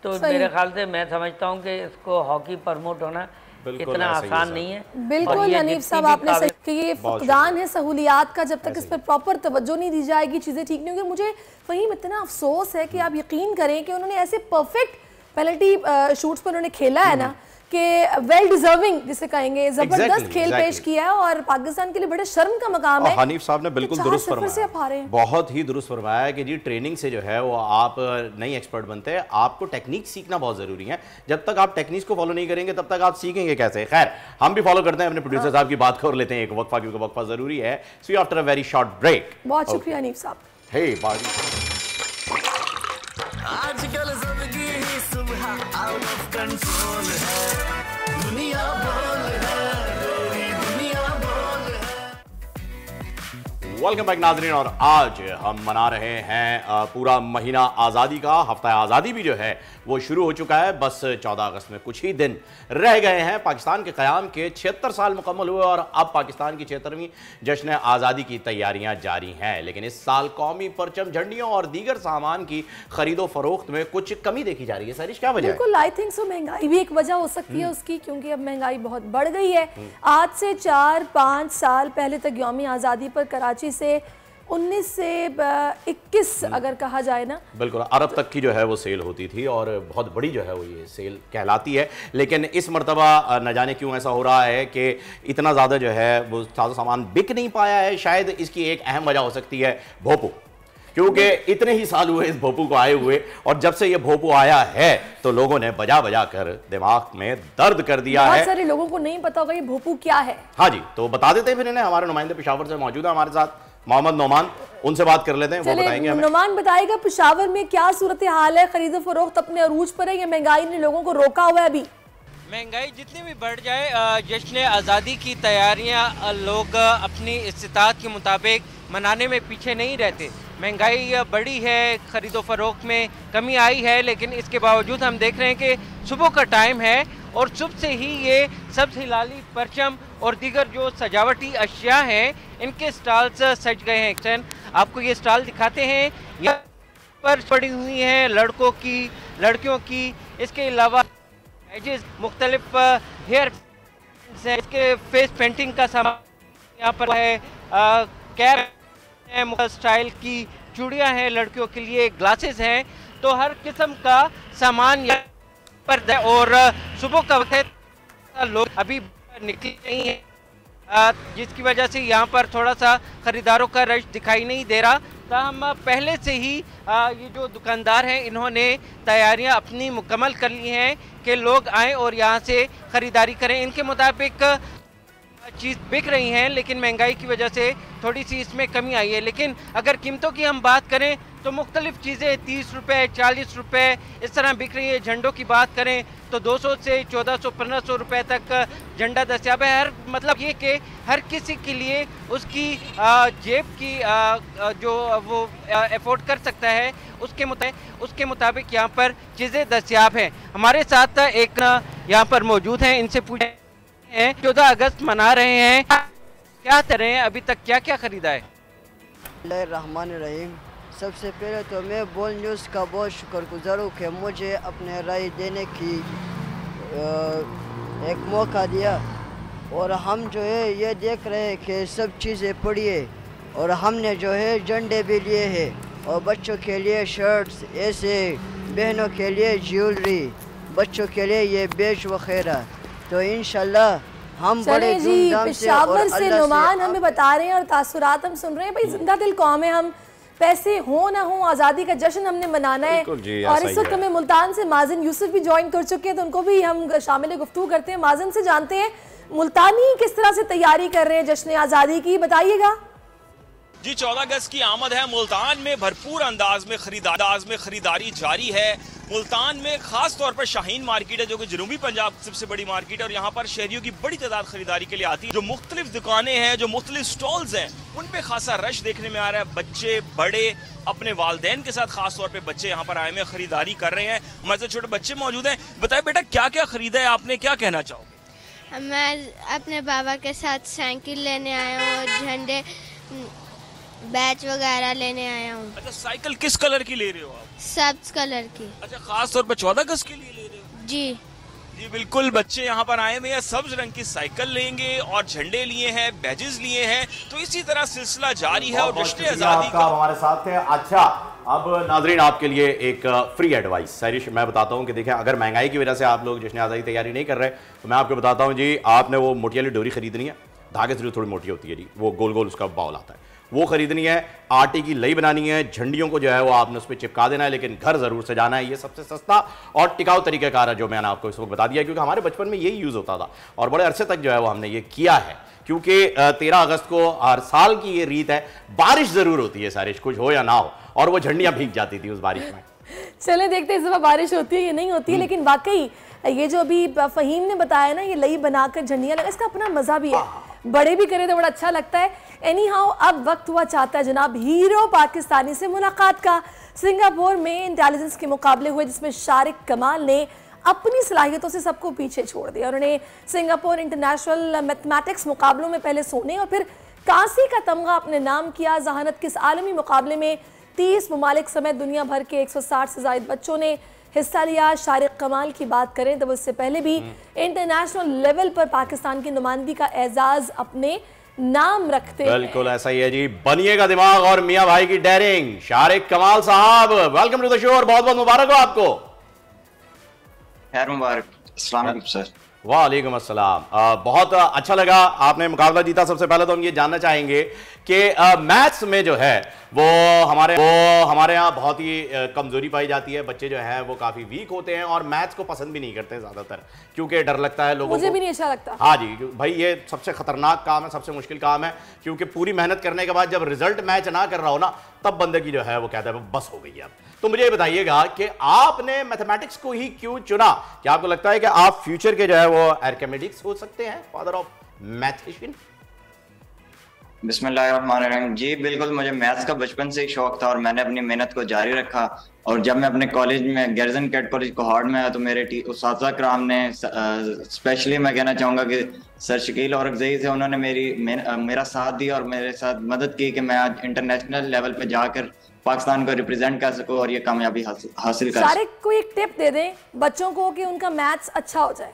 तो मेरे ख्याल से मैं समझता हूँ कि इसको हॉकी प्रमोट होना इतना आसान नहीं है। बिल्कुल हनीफ साहब, आपने सही कि ये फुकदान है सहूलियात का, जब तक इस पर प्रॉपर तवज्जो नहीं दी जाएगी चीज़ें ठीक नहीं होंगी। मुझे वहीं इतना अफसोस है कि आप यकीन करें कि उन्होंने ऐसे परफेक्ट पेनल्टी शूट्स पर उन्होंने खेला है ना कि वेल डिजर्विंग जिसे कहेंगे, जबरदस्त खेल पेश किया है, और पाकिस्तान के लिए बड़े शर्म का मकाम है। हनीफ साहब ने बिल्कुल दुरुस्त फरमाया, बहुत ही दुरुस्त फरमाया कि जी ट्रेनिंग से जो है वो आप नई एक्सपर्ट बनते हैं, आपको टेक्निक सीखना बहुत जरूरी है। जब तक आप टेक्निक्स को फॉलो नहीं करेंगे तब तक आप सीखेंगे कैसे। खैर, हम भी फॉलो करते हैं अपने प्रोड्यूसर साहब की बात कर लेते हैं एक वक्फा, क्योंकि वक्फा जरूरी है। See after a very short break. बहुत शुक्रिया हनीफ साहब। हे आजकल जिंदगी ही सुबह आउट ऑफ कंट्रोल है, दुनिया बोल है, पूरी दुनिया बोल है। वेलकम बैक नाज़रीन, और आज हम मना रहे हैं पूरा महीना आज़ादी का। हफ्ता आज़ादी भी जो है वो शुरू हो चुका है, बस 14 अगस्त में कुछ ही दिन रह गए हैं। पाकिस्तान के क़याम के 76 साल मुकम्मल हुए, और अब पाकिस्तान की 76वीं जश्न आज़ादी की तैयारियां जारी हैं। लेकिन इस साल कौमी परचम झंडियों और दीगर सामान की खरीदो फरोख्त में कुछ कमी देखी जा रही है। सरिश, क्या वजह है? बिल्कुल, आई थिंक सो महंगाई भी एक वजह हो सकती है उसकी, क्योंकि अब महंगाई बहुत बढ़ गई है। आज से 4-5 साल पहले तक यौम आज़ादी पर कराची से 19 से 21 अगर कहा जाए ना, बिल्कुल अरब तक की जो है वो सेल होती थी, और बहुत बड़ी जो है वो ये सेल कहलाती है। लेकिन इस मरतबा न जाने क्यों ऐसा हो रहा है कि इतना ज़्यादा जो है वो सारा सामान बिक नहीं पाया है। शायद इसकी एक अहम वजह हो सकती है भोपू, क्योंकि इतने ही साल हुए इस भोपू को आए हुए, और जब से ये भोपू आया है तो लोगों ने बजा बजा कर दिमाग में दर्द कर दिया है। बहुत सारे लोगों को नहीं पता होगा ये भोपू क्या है। हाँ जी, तो बता देते हैं फिर इन्हें। हमारे नुमाइंदे पेशावर से मौजूद है हमारे साथ मोहम्मद नोमान, उनसे बात कर लेते हैं, वो बताएंगे हमें। नोमान बताएगा पेशावर में क्या सूरत हाल है, खरीदो फरोख्त अपने अरूज पर है, ये महंगाई ने लोगों को रोका हुआ है? अभी महंगाई जितनी भी बढ़ जाए, जश्न आज़ादी की तैयारियां लोग अपनी इस्तिताअत के मुताबिक मनाने में पीछे नहीं रहते। महंगाई बढ़ी है, खरीदो फरोख्त में कमी आई है, लेकिन इसके बावजूद हम देख रहे हैं कि सुबह का टाइम है और सुबह से ही ये सब्ज़ हिलाली परचम और दीगर जो सजावटी अशिया हैं इनके स्टॉल्स सज गए हैं। आपको ये स्टॉल दिखाते हैं, यहाँ पर पड़ी हुई हैं लड़कों की, लड़कियों की, इसके अलावा मुख्तलिफ हेयर है, इसके फेस पेंटिंग का सामान यहाँ पर है, कैप है, मुख्तलिफ स्टाइल की चूड़ियाँ हैं लड़कियों के लिए, ग्लासेस हैं, तो हर किस्म का सामान यहाँ पर। और सुबह का वक्त है, लोग अभी निकले नहीं हैं, जिसकी वजह से यहाँ पर थोड़ा सा खरीदारों का रश दिखाई नहीं दे रहा। हम पहले से ही ये जो दुकानदार हैं इन्होंने तैयारियां अपनी मुकम्मल कर ली हैं कि लोग आएँ और यहाँ से ख़रीदारी करें। इनके मुताबिक चीज़ बिक रही हैं, लेकिन महंगाई की वजह से थोड़ी सी इसमें कमी आई है। लेकिन अगर कीमतों की हम बात करें तो मुख्तलिफ चीज़ें 30 रुपये 40 रुपये इस तरह बिक रही है। झंडों की बात करें तो 200 से 1400 1500 रुपये तक झंडा दस्तियाब है। हर मतलब ये कि हर किसी के लिए उसकी जेब की जो वो अफोर्ड कर सकता है उसके मुताबिक यहाँ पर चीज़ें दस्तियाब हैं। हमारे साथ एक यहाँ पर मौजूद हैं, इनसे पूछे 14 अगस्त मना रहे हैं, क्या तरह हैं, अभी तक क्या क्या खरीदा है? रहमानिर्रहीम। सबसे पहले तो मैं बोल न्यूज़ का बहुत शुक्रगुजार हूँ कि मुझे अपने राय देने की एक मौका दिया। और हम जो है ये देख रहे हैं कि सब चीज़ें पड़ी है और हमने जो है झंडे भी लिए हैं और बच्चों के लिए शर्ट्स, ऐसे बहनों के लिए ज्वेलरी, बच्चों के लिए ये बेच वगैरह। तो इंशाल्लाह हम बड़े धूमधाम से पेशावर से नुमान हमें बता रहे हैं और तासुरात हम सुन रहे हैं। भाई जिंदा दिल कौम है, हम पैसे हो ना हो आज़ादी का जश्न हमने मनाना है। और इस वक्त हमें मुल्तान से माजिन यूसुफ भी ज्वाइन कर चुके हैं, तो उनको भी हम शामिल गुफ्तगू करते हैं। माजिन से जानते हैं मुल्तानी किस तरह से तैयारी कर रहे हैं जश्न आज़ादी की, बताइएगा। जी 14 अगस्त की आमद है, मुल्तान में भरपूर अंदाज में खरीदारी जारी है। मुल्तान में खास तौर पर शाहीन मार्केट है जो कि जनूबी पंजाब की सबसे बड़ी मार्केट है और यहाँ पर शहरियों की बड़ी तादाद खरीदारी के लिए आती है। जो मुख्तलिफ दुकानें हैं, जो मुख्तलिफ स्टॉल्स हैं, उन पे खासा रश देखने में आ रहा है। बच्चे बड़े अपने वालदैन के साथ, खास तौर पे बच्चे यहाँ पर आए हुए खरीदारी कर रहे हैं। हमारे साथ छोटे बच्चे मौजूद हैं। बताए बेटा क्या क्या खरीदा है आपने, क्या कहना चाहोगे? मैं अपने बाबा के साथ साइकिल लेने आया हूँ और झंडे बैच वगैरह लेने आया हूँ। अच्छा, साइकिल किस कलर की ले रहे हो आप? सब्ज कलर की। अच्छा, खास तौर पर 14 अगस्त के लिए ले रहे हो? जी जी बिल्कुल, बच्चे यहाँ पर आए हुए हैं, सब्ज रंग की साइकिल लेंगे और झंडे लिए हैं, बैजेस लिए हैं। तो इसी तरह सिलसिला जारी है और जश्न आज़ादी का हमारे साथ है। अच्छा, अब नाजरीन आपके लिए एक फ्री एडवाइस सैरिश मैं बताता हूँ कि देखें, अगर महंगाई की वजह से आप लोग जश्न आज़ादी तैयारी नहीं कर रहे तो मैं आपको बताता हूँ जी, आपने वो मोटी वाली डोरी खरीदनी है, धागे से जो थोड़ी मोटी होती है जी, वो गोल गोल उसका बाउल आता है, वो खरीदनी है। आटे की लई बनानी है, झंडियों को जो है वो आपने उस पर चिपका देना है, लेकिन घर जरूर से जाना है। ये सबसे सस्ता और टिकाऊ तरीक़ाकार है जो मैंने आपको इस वक्त बता दिया, क्योंकि हमारे बचपन में यही यूज़ होता था और बड़े अरसे तक जो है वो हमने ये किया है। क्योंकि 13 अगस्त को हर साल की ये रीत है, बारिश जरूर होती है सारिश, कुछ हो या ना हो, और वो झंडियाँ भीग जाती थी उस बारिश में। चले देखते हैं इस दफा बारिश होती है या नहीं होती है। लेकिन वाकई ये जो अभी फ़हीम ने बताया ना, ये लई बनाकर झंडियाँ लगा, इसका अपना मज़ा भी है, बड़े भी करें तो बड़ा अच्छा लगता है। एनी हाउ, अब वक्त हुआ चाहता है जनाब हीरो पाकिस्तानी से मुलाकात का। सिंगापुर में इंटेलिजेंस के मुकाबले हुए जिसमें शारिक कमाल ने अपनी सलाहियतों से सबको पीछे छोड़ दिया। उन्होंने सिंगापुर इंटरनेशनल मैथमेटिक्स मुकाबलों में पहले सोने और फिर कांसी का तमगा अपने नाम किया। जहानत के इस आलमी मुकाबले में 30 ममालिक समेत दुनिया भर के 160 से ज़ायद बच्चों ने हिस्सा लिया। शारिक कमाल की बात करें तो उससे पहले भी इंटरनेशनल लेवल पर पाकिस्तान की नुमाइंदगी का एजाज अपने नाम रखते हैं। बिल्कुल ऐसा ही है जी, बनिएगा दिमाग और मियां भाई की डेयरिंग। शारिक कमाल साहब, वेलकम टू द शो और बहुत बहुत मुबारक हो आपको। खैर मुबारक। अस्सलाम वालेकुम सर। वालेकुम अस्सलाम। बहुत अच्छा लगा, आपने मुकाबला जीता। सबसे पहले तो हम ये जानना चाहेंगे कि मैथ्स में जो है वो हमारे यहाँ बहुत ही कमजोरी पाई जाती है। बच्चे जो है वो काफी वीक होते हैं और मैथ्स को पसंद भी नहीं करते ज्यादातर, क्योंकि डर लगता है लोगों को। मुझे भी नहीं अच्छा लगता। हाँ जी भाई, ये सबसे खतरनाक काम है, सबसे मुश्किल काम है, क्योंकि पूरी मेहनत करने के बाद जब रिजल्ट मैच ना कर रहा हो ना, तब बंदे की जो है वो कहता है बस हो गई है अब। तो मुझे ये बताइएगा कि आपने मैथमेटिक्स को ही क्यों चुना? क्या आपको लगता है कि आप फ्यूचर के जो है वो आर्किमिडीज हो सकते हैं, फादर ऑफ मैथमेटिशियन? बिस्मिल्लाहिर्रहमानिर्रहीम। जी बिल्कुल, मुझे मैथ्स का बचपन से ही शौक था और मैंने अपनी मेहनत को जारी रखा। और जब मैं अपने कॉलेज में गैरिसन कैट कॉलेज कोहार्ड में आया तो मेरे उस्ताद कराम ने, स्पेशली मैं कहना चाहूँगा कि सर शकील और अफजई थे, उन्होंने मेरा साथ दिया और मेरे साथ मदद की कि मैं आज इंटरनेशनल लेवल पे जाकर पाकिस्तान को रिप्रेजेंट कर सकूं और ये कामयाबी हासिल कर सकूं। शारिक को एक टिप दे दें बच्चों को कि उनका मैथ्स अच्छा हो जाए।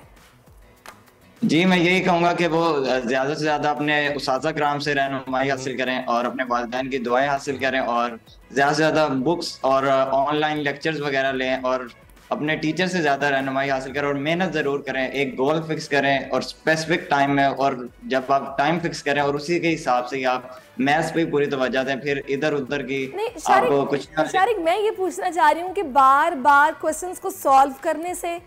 जी मैं यही कहूँगा कि वो ज़्यादा से ज़्यादा अपने उस्ताद कराम से रहनुमाई हासिल करें और अपने वालिदैन की दुआएं हासिल करें और ज़्यादा से ज़्यादा बुक्स और ऑनलाइन लेक्चर्स वगैरह लें और अपने टीचर से ज़्यादा रहनुमाई हासिल करें और मेहनत ज़रूर करें। एक गोल फिक्स करें और स्पेसिफिक टाइम में, और जब आप टाइम फिक्स करें और उसी के हिसाब से आप मैथ्स पे पूरी तवज्जो दें, फिर इधर उधर की आपको कुछ। शारिक, मैं ये पूछना चाह रही हूँ कि बार बार क्वेश्चंस को सॉल्व करने से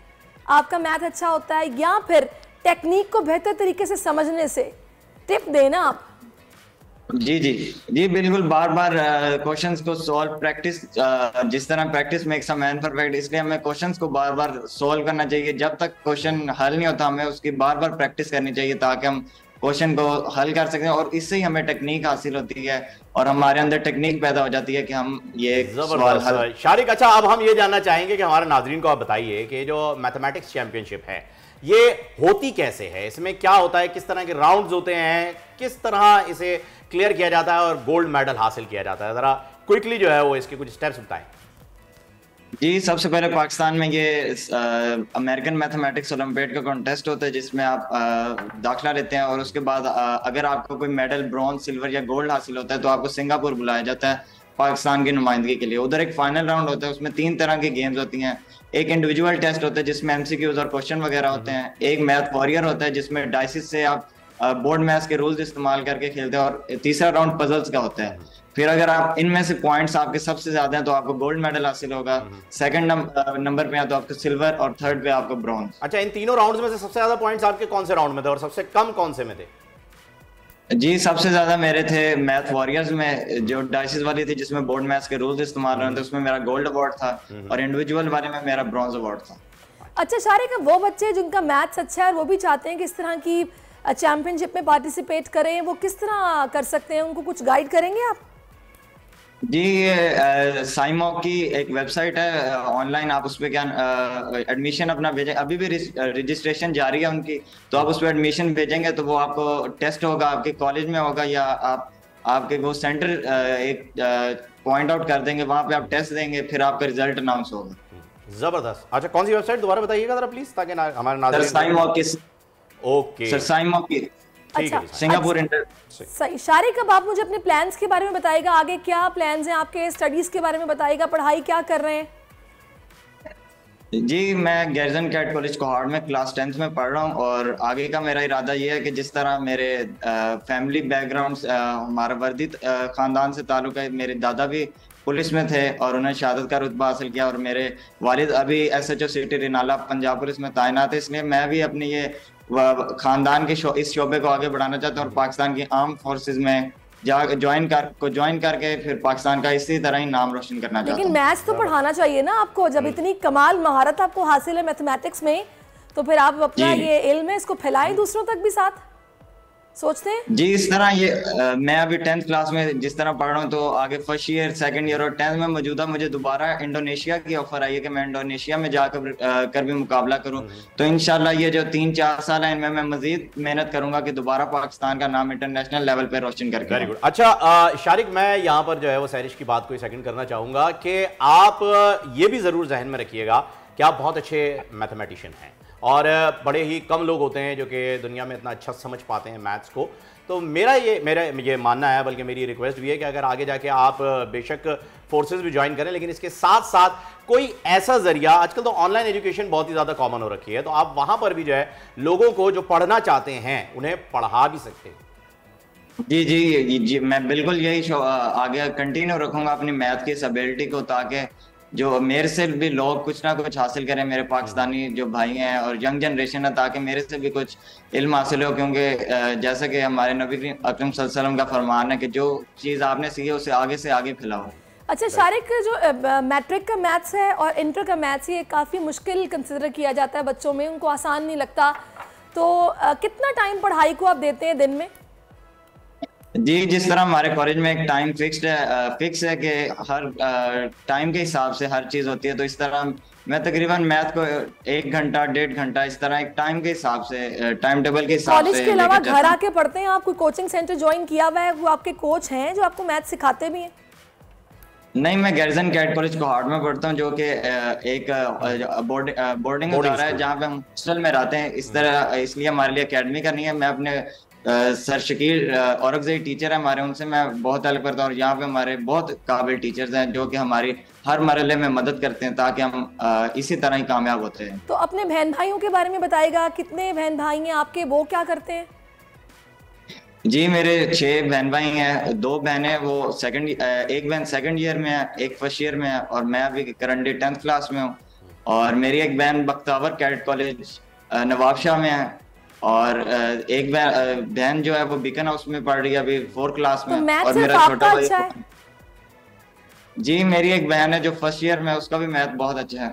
आपका मैथ अच्छा होता है या फिर टेक्निक को बेहतर तरीके से समझने से? टिप देना आप। जी जी जी बिल्कुल, बार बार क्वेश्चंस को सॉल्व प्रैक्टिस, जिस तरह practice makes a man perfect, इसलिए हमें क्वेश्चंस को बार बार सॉल्व करना चाहिए। जब तक क्वेश्चन हल नहीं होता हमें उसकी बार बार प्रैक्टिस करनी चाहिए ताकि हम क्वेश्चन को हल कर सकते हैं, और इससे ही हमें टेक्निक हासिल होती है और हमारे अंदर टेक्निक पैदा हो जाती है कि हम ये सवाल हल। शारिक, अच्छा अब हम ये जानना चाहेंगे कि हमारे नाजरीन को आप बताइए कि जो मैथमेटिक्स चैंपियनशिप है ये होती कैसे है, इसमें क्या होता है, किस तरह के राउंड्स होते हैं, किस तरह इसे क्लियर किया जाता है और गोल्ड मेडल हासिल किया जाता है, जरा क्विकली जो है वो इसके कुछ स्टेप्स बताएं। जी, सबसे पहले पाकिस्तान में ये अमेरिकन मैथमेटिक्स ओलंपियाड का कॉन्टेस्ट होता है जिसमें आप दाखिला लेते हैं, और उसके बाद अगर आपको कोई मेडल ब्रॉन्ज, सिल्वर या गोल्ड हासिल होता है तो आपको सिंगापुर बुलाया जाता है पाकिस्तान की नुमाइंदगी के लिए। उधर एक फाइनल राउंड होता है, उसमें 3 तरह की गेम्स होती हैं। एक इंडिविजुअल टेस्ट होता है जिसमें एमसीक्यूज और क्वेश्चन वगैरह होते हैं। एक मैथ वॉरियर होता है जिसमें डाइसिस से आप बोर्ड मैथ्स के रूल्स इस्तेमाल करके खेलते हैं, और तीसरा राउंड पजल्स का होता है। फिर अगर आप इनमें से पॉइंट्स आपके सबसे ज्यादा हैं तो आपको गोल्ड मेडल हासिल होगा, सेकंड नंबर पे है तो आपको सिल्वर, और थर्ड पे आपको ब्रॉन्ज। अच्छा, इन तीनों राउंड्स में से सबसे ज्यादा पॉइंट्स आपके कौन से राउंड में थे और सबसे कम कौन से में थे? जी, सबसे ज्यादा मेरे थे मैथ वॉरियर्स में, जो डाइसिस वाली थी जिसमें बोर्ड मैथ्स के रूल्स इस्तेमाल होते थे, उसमें मेरा गोल्ड अवार्ड था, और इंडिविजुअल वाले में मेरा ब्रॉन्ज अवार्ड था। अच्छा शारिक, वो बच्चे जिनका मैथ्स अच्छा है और वो भी चाहते हैं कि इस तरह की चैंपियनशिप में पार्टिसिपेट करें, वो किस तरह कर सकते हैं, उनको कुछ गाइड करेंगे आप? जी, साइमॉक की एक वेबसाइट है ऑनलाइन, आप उस पर क्या एडमिशन अपना भेजें, अभी भी रजिस्ट्रेशन जारी है उनकी, तो आप उस पर एडमिशन भेजेंगे तो वो आपको टेस्ट होगा, आपके कॉलेज में होगा, या आपके वो सेंटर एक पॉइंट आउट कर देंगे, वहां पे आप टेस्ट देंगे, फिर आपका रिजल्ट अनाउंस होगा। जबरदस्त। अच्छा, कौन सी वेबसाइट दोबारा बताइएगा जरा प्लीज, ताकि हमारे नाज़रीन। साइमॉक की। ओके सर, साइमॉक की। अच्छा, सिंगापुर इंटर। सही। शारिक, अब आप मुझे अपने प्लान्स के बारे में बताइएगा, आगे क्या प्लान्स हैं आपके, स्टडीज के बारे में बताइएगा, पढ़ाई क्या कर रहे हैं? जी, मैं गैरिसन कैट कॉलेज कोहाड़ में क्लास 10th में पढ़ रहा हूँ, और आगे का मेरा इरादा ये है कि जिस तरह मेरे फैमिली बैकग्राउंड, हमारा वर्दी खानदान से ताल्लुक है, मेरे दादा भी पुलिस में थे और उन्होंने शहादत का रुतबा हासिल किया, और मेरे वालिद अभी SHO city Renala Punjab police में तैनात है, इसलिए मैं भी अपनी ये खानदान के इस शोबे को आगे बढ़ाना चाहता हूँ और पाकिस्तान की आर्म फोर्सेज में ज्वाइन करके फिर पाकिस्तान का इसी तरह ही नाम रोशन करना चाहता हूँ। लेकिन मैथ्स तो पढ़ाना चाहिए ना आपको, जब इतनी कमाल महारत आपको हासिल है मैथमेटिक्स में, तो फिर आप अपना ये इल्म है इसको फैलाएं दूसरों तक भी साथ, सोचते हैं? जी, इस तरह ये मैं अभी 10th क्लास में जिस तरह पढ़ रहा हूँ, तो आगे फर्स्ट ईयर, सेकंड ईयर और 10th में मौजूदा मुझे दोबारा इंडोनेशिया की ऑफर आई है कि मैं इंडोनेशिया में जाकर भी मुकाबला करूँ, तो इंशाल्लाह ये जो 3-4 साल है इनमें मैं मजीद मेहनत करूंगा कि दोबारा पाकिस्तान का नाम इंटरनेशनल लेवल पर रोशन करके। Very good. अच्छा शारिक, मैं यहाँ पर जो है वो सैरिश की बात को सेकंड करना चाहूंगा कि आप ये भी जरूर जहन में रखिएगा कि आप बहुत अच्छे मैथमेटिशियन हैं, और बड़े ही कम लोग होते हैं जो कि दुनिया में इतना अच्छा समझ पाते हैं मैथ्स को। तो मेरा ये मानना है, बल्कि मेरी रिक्वेस्ट भी है कि अगर आगे जाके आप बेशक फोर्सेस भी ज्वाइन करें, लेकिन इसके साथ साथ कोई ऐसा जरिया, आजकल तो ऑनलाइन एजुकेशन बहुत ही ज़्यादा कॉमन हो रखी है, तो आप वहाँ पर भी जो है लोगों को जो पढ़ना चाहते हैं उन्हें पढ़ा भी सकते हैं। जी जी जी, मैं बिल्कुल यही आगे कंटिन्यू रखूंगा अपनी मैथ की इस एबिलिटी को, ताकि जो मेरे से भी लोग कुछ ना कुछ हासिल करें, मेरे पाकिस्तानी जो भाई हैं और यंग जनरेशन है, ताकि मेरे से भी कुछ इल्म हासिल हो, क्योंकि जैसा कि हमारे नबी अकरम सल्लल्लाहु अलैहि वसल्लम का फरमान है कि जो चीज़ आपने सीखी उसे आगे से आगे फैलाओ। अच्छा शारिक, जो मैट्रिक का मैथ्स है और इंटर का मैथ्स, ये काफ़ी मुश्किल कंसिडर किया जाता है बच्चों में, उनको आसान नहीं लगता, तो कितना टाइम पढ़ाई को आप देते हैं दिन में? जी, जिस तरह हमारे कॉलेज में एक टाइम फिक्स है कि हर टाइम के हिसाब से हर चीज़ होती है, तो इस तरह मैं तकरीबन मैथ को 1 घंटा 1.5 घंटा इस तरह एक टाइम के हिसाब से, टाइम टेबल के हिसाब से। कॉलेज के अलावा घर आके पढ़ते हैं आप? कोई कोचिंग सेंटर ज्वाइन किया हुआ है, वो आपके कोच हैं जो आपको मैथ सिखाते भी हैं? नहीं, मैं गैरिसन कैट कॉलेज कोहाड़ में पढ़ता हूँ, जो कि एक बोर्डिंग अदारा है जहाँ पे हम हॉस्टल में रहते हैं। इस तरह इसलिए हमारे लिए अकेडमी करनी है। मैं अपने सर शकील औरंगजेब टीचर है हमारे, उनसे मैं बहुत हेल्प करता हूँ, और यहाँ पे हमारे बहुत काबिल टीचर्स हैं जो कि हमारी हर मरहले में मदद करते हैं ताकि हम इसी तरह ही कामयाब होते हैं। तो अपने बहन भाइयों के बारे में बताइएगा, कितने बहन भाई हैं आपके, वो क्या करते हैं? जी, मेरे 6 बहन भाई हैं, 2 बहनें वो एक बहन 2nd ईयर में है, एक 1st ईयर में है, और मैं अभी करंटली 10th क्लास में हूँ। और मेरी एक बहन बख्तावर कैडेट कॉलेज नवाबशाह में है, और एक बहन जो है वो बीकन हाउस में पढ़ रही है अभी 4th क्लास में। मैथ और सिर्फ मेरा छोटा आपका भाई अच्छा है? जी मेरी एक बहन है जो फर्स्ट ईयर में, उसका भी मैथ बहुत अच्छा है।